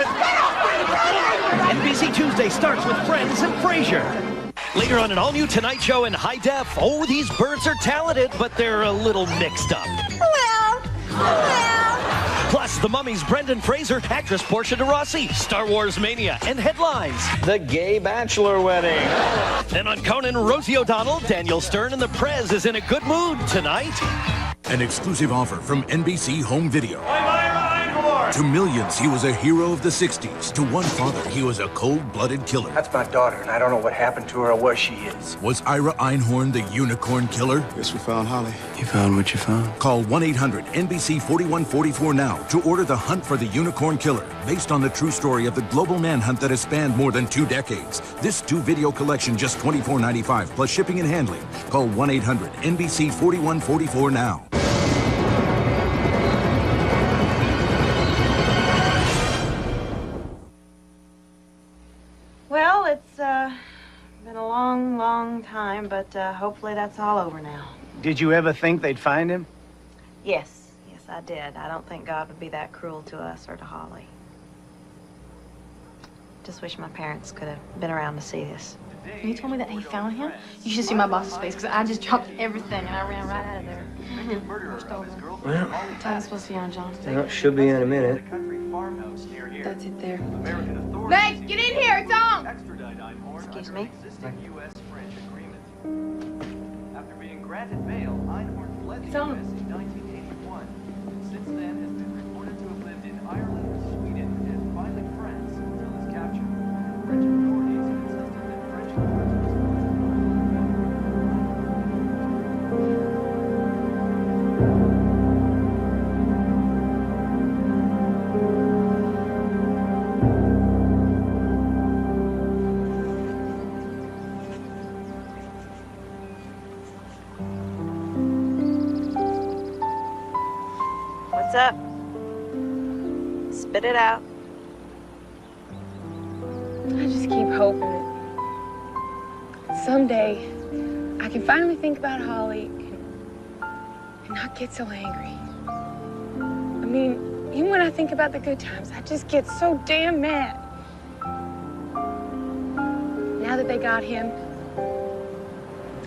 NBC Tuesday starts with Friends and Frasier. Later on an all-new Tonight Show in high def. Oh, these birds are talented, but they're a little mixed up. Plus, The Mummy's Brendan Fraser, actress Portia de Rossi, Star Wars Mania, and headlines. The gay bachelor wedding. Then on Conan, Rosie O'Donnell, Daniel Stern, and the Prez is in a good mood tonight. An exclusive offer from NBC Home Video. I'm Ira Einhorn. To millions, he was a hero of the 60s. To one father, he was a cold-blooded killer. That's my daughter, and I don't know what happened to her or where she is. Was Ira Einhorn the unicorn killer? Guess we found Holly. You found what you found? Call 1-800-NBC-4144 now to order The Hunt for the Unicorn Killer, based on the true story of the global manhunt that has spanned more than 2 decades. This 2-video collection, just $24.95, plus shipping and handling. Call 1-800-NBC-4144 now. Well, it's been a long, long time, but hopefully that's all over now. Did you ever think they'd find him? Yes, I did. I don't think God would be that cruel to us or to Holly. Just wish my parents could have been around to see this. When you told me that he found him, you should see my boss's face, because I just dropped everything and I ran right out of there. Well, What time is supposed to be on, John? it should be in a minute. That's it there. Legs, get in here, it's on! Excuse me? After being granted bail, Einhorn fled the U.S. in 1981. Since then, has been reported to have lived in Ireland, Sweden, and finally France until his capture. French authorities insisted that French What's up? Spit it out. I just keep hoping that someday I can finally think about Holly and not get so angry. I mean, even when I think about the good times, I just get so damn mad. Now that they got him,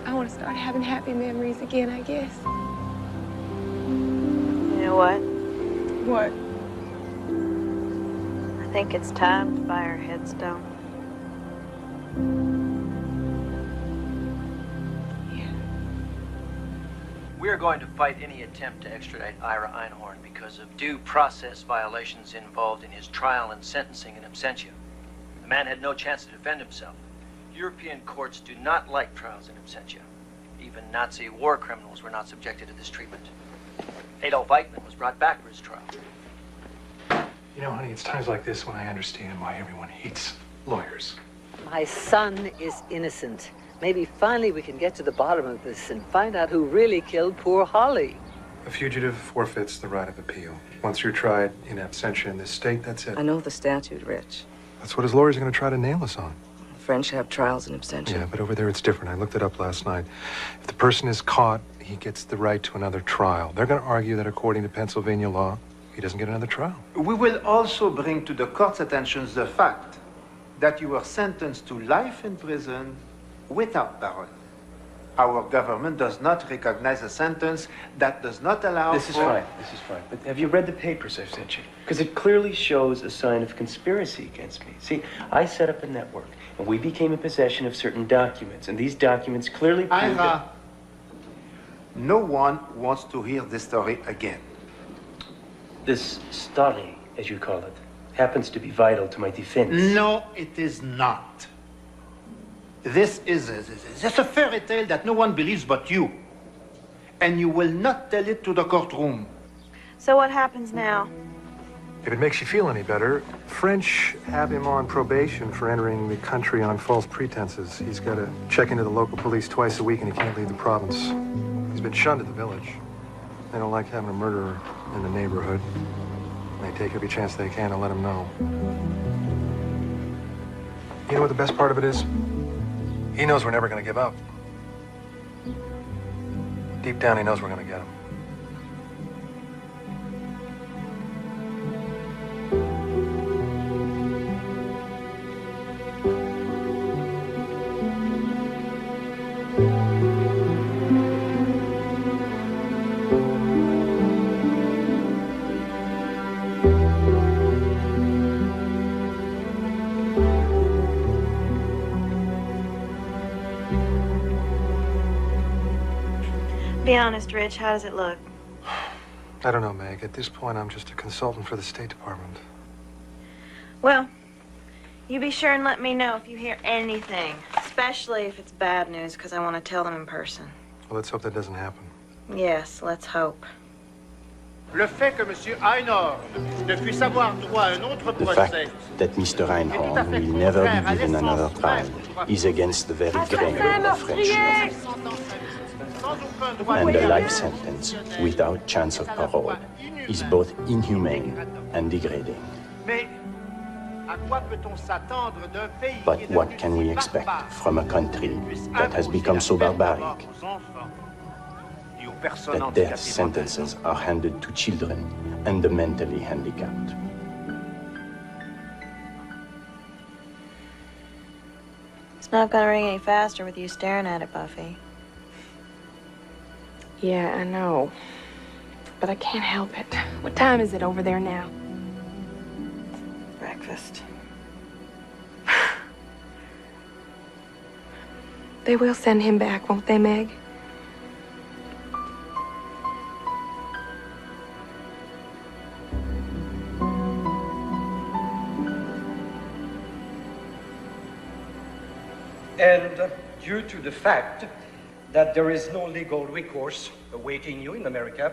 I want to start having happy memories again, I guess. You know what? What? I think it's time to buy her headstone. We are going to fight any attempt to extradite Ira Einhorn because of due process violations involved in his trial and sentencing in absentia. The man had no chance to defend himself. European courts do not like trials in absentia. Even Nazi war criminals were not subjected to this treatment. Adolf Eichmann was brought back for his trial. You know, honey, it's times like this when I understand why everyone hates lawyers. My son is innocent. Maybe finally we can get to the bottom of this and find out who really killed poor Holly. A fugitive forfeits the right of appeal. Once you're tried in absentia in this state, that's it. I know the statute, Rich. That's what his lawyers are going to try to nail us on. French have trials in absentia. Yeah, but over there it's different. I looked it up last night. If the person is caught, he gets the right to another trial. They're going to argue that according to Pennsylvania law, he doesn't get another trial. We will also bring to the court's attention the fact that you were sentenced to life in prison without parole. Our government does not recognize a sentence that does not allow This is fine. But have you read the papers I've sent you? Because it clearly shows a sign of conspiracy against me. See, I set up a network, and we became in possession of certain documents, and these documents clearly prove that... No one wants to hear this story again. This story, as you call it, happens to be vital to my defense. No, it is not. This is a fairy tale that no one believes but you. And you will not tell it to the courtroom. So what happens now? If it makes you feel any better, French have him on probation for entering the country on false pretenses. He's got to check into the local police twice a week and he can't leave the province. He's been shunned at the village. They don't like having a murderer in the neighborhood. They take every chance they can to let him know. You know what the best part of it is? He knows we're never going to give up. Deep down, he knows we're going to get him. Be honest, Rich, how does it look? I don't know, Meg. At this point, I'm just a consultant for the State Department. Well, you be sure and let me know if you hear anything, especially if it's bad news, because I want to tell them in person. Well, let's hope that doesn't happen. Yes, let's hope. Le fait que Monsieur Einhorn ne puisse avoir droit à un autre The procès. fact that Mr. Einhorn will never be given another trial is against the very grain of the French law. And a life sentence without chance of parole is both inhumane and degrading. Mais à quoi peut-on s'attendre d'un pays But qui ne what can we expect from a country that has become so barbaric that death sentences are handed to children and the mentally handicapped? It's not gonna ring any faster with you staring at it, Buffy. Yeah, I know. But I can't help it. What time is it over there now? Breakfast. They will send him back, won't they, Meg? And due to the fact that there is no legal recourse awaiting you in America,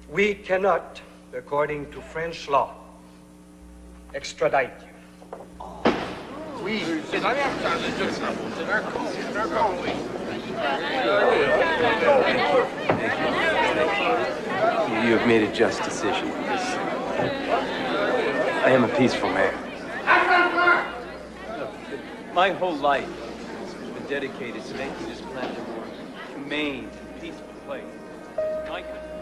we cannot, according to French law, extradite you. Oui, c'est derrière ça, c'est leur con, oui. You have made a just decision, because I am a peaceful man. My whole life has been dedicated to making this planet a more humane and peaceful place. My country.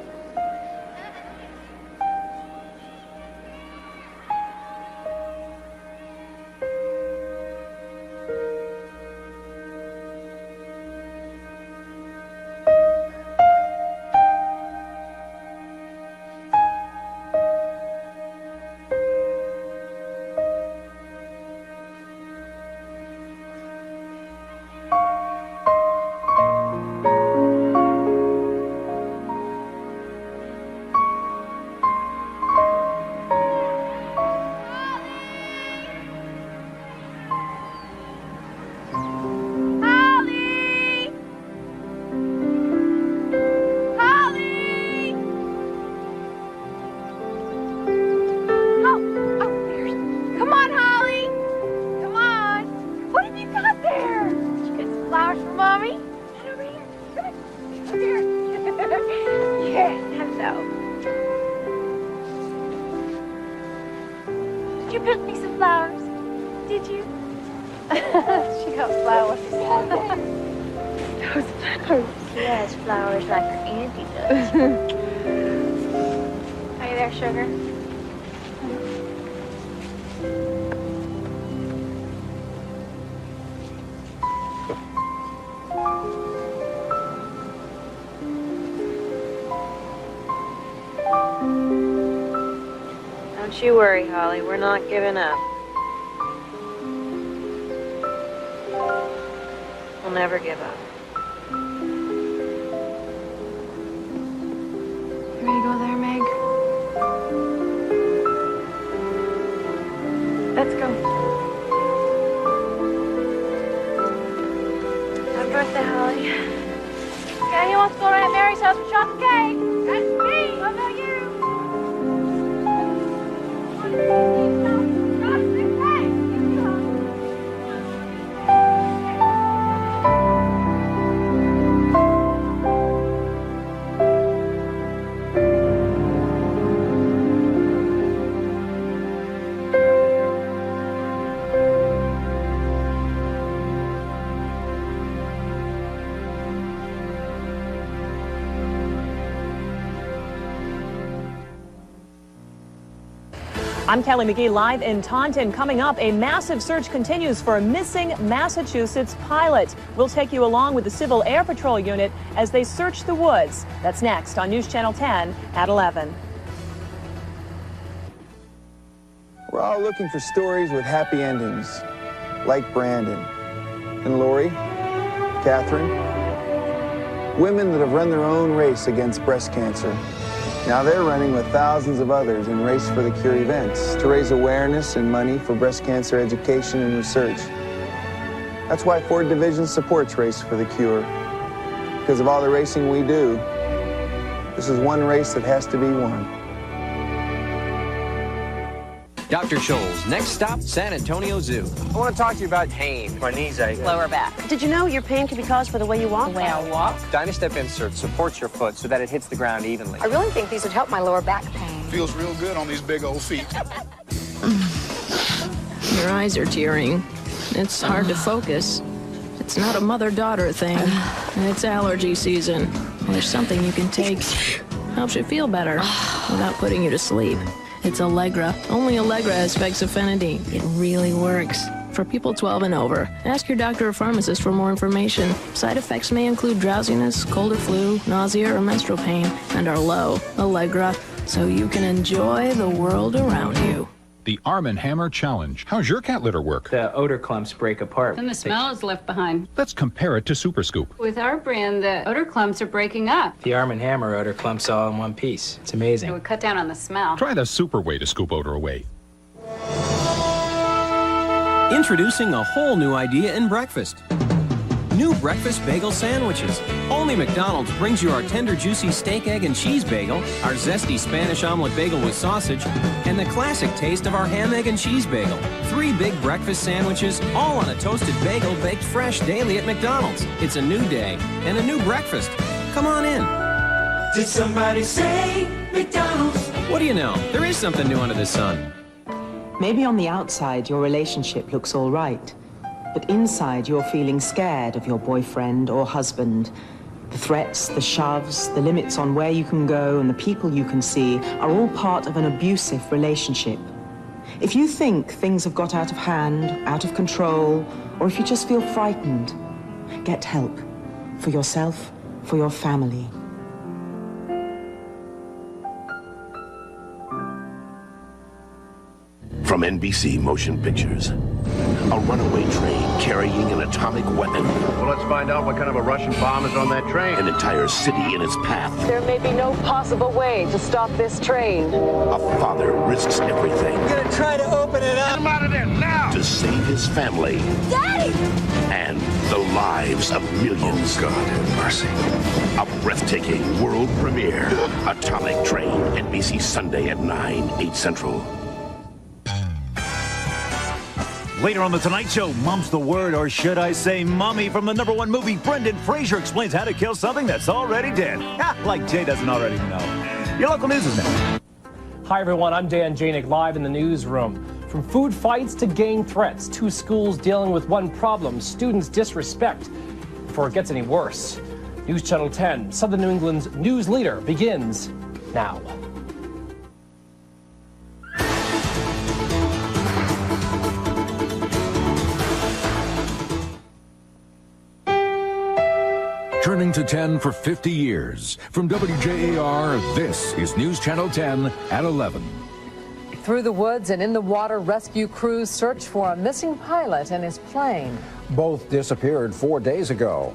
She got flowers. Those flowers. She has flowers like her auntie does. Are you there, sugar? Don't you worry, Holly. We're not giving up. We'll never give up. You ready to go there, Meg? Let's go. Happy birthday, Holly. Yeah, he wants to go to Aunt Mary's house for chocolate cake. That's me. What about you? I'm Kelly McGee live in Taunton. Coming up, a massive search continues for a missing Massachusetts pilot. We'll take you along with the Civil Air Patrol unit as they search the woods. That's next on News Channel 10 at 11. We're all looking for stories with happy endings, like Brandon and Lori, Catherine, women that have run their own race against breast cancer. Now they're running with thousands of others in Race for the Cure events to raise awareness and money for breast cancer education and research. That's why Ford Division supports Race for the Cure. Because of all the racing we do, this is one race that has to be won. Dr. Scholl's next stop, San Antonio Zoo. I want to talk to you about pain. My knees ache. Lower back. Did you know your pain can be caused by the way you walk? The way I walk. Dynastep insert supports your foot so that it hits the ground evenly. I really think these would help my lower back pain. Feels real good on these big old feet. Your eyes are tearing. It's hard to focus. It's not a mother-daughter thing. It's allergy season. There's something you can take. Helps you feel better without putting you to sleep. It's Allegra. Only Allegra has fexofenadine. It really works. For people 12 and over, ask your doctor or pharmacist for more information. Side effects may include drowsiness, cold or flu, nausea, or menstrual pain, and are low. Allegra, so you can enjoy the world around you. The Arm & Hammer Challenge. How's your cat litter work? The odor clumps break apart. And the smell is left behind. Let's compare it to Super Scoop. With our brand, the odor clumps are breaking up. The Arm & Hammer odor clumps all in one piece. It's amazing. It would cut down on the smell. Try the Super way to scoop odor away. Introducing a whole new idea in breakfast. New breakfast bagel sandwiches. Only McDonald's brings you our tender, juicy steak, egg, and cheese bagel, our zesty Spanish omelet bagel with sausage, and the classic taste of our ham, egg, and cheese bagel. 3 big breakfast sandwiches, all on a toasted bagel baked fresh daily at McDonald's. It's a new day and a new breakfast. Come on in. Did somebody say McDonald's? What do you know? There is something new under the sun. Maybe on the outside your relationship looks all right, but inside you're feeling scared of your boyfriend or husband. The threats, the shoves, the limits on where you can go and the people you can see are all part of an abusive relationship. If you think things have got out of hand, out of control, or if you just feel frightened, get help. For yourself, for your family. From NBC Motion Pictures, a runaway train carrying an atomic weapon. Well, let's find out what kind of a Russian bomb is on that train. An entire city in its path. There may be no possible way to stop this train. A father risks everything. I'm gonna try to open it up. Get him out of there now! To save his family. Daddy! And the lives of millions. Oh, God have mercy. A breathtaking world premiere. Atomic Train, NBC Sunday at 9, 8 Central. Later on The Tonight Show, Mom's the word, or should I say Mommy, from the #1 movie. Brendan Fraser explains how to kill something that's already dead. Ha! Like Jay doesn't already know. Your local news is next. Hi, everyone. I'm Dan Janik, live in the newsroom. From food fights to gang threats, 2 schools dealing with one problem, students' disrespect. Before it gets any worse, News Channel 10, Southern New England's news leader, begins now. Turning to 10 for 50 years. From WJAR, this is News Channel 10 at 11. Through the woods and in the water, rescue crews search for a missing pilot and his plane. Both disappeared 4 days ago.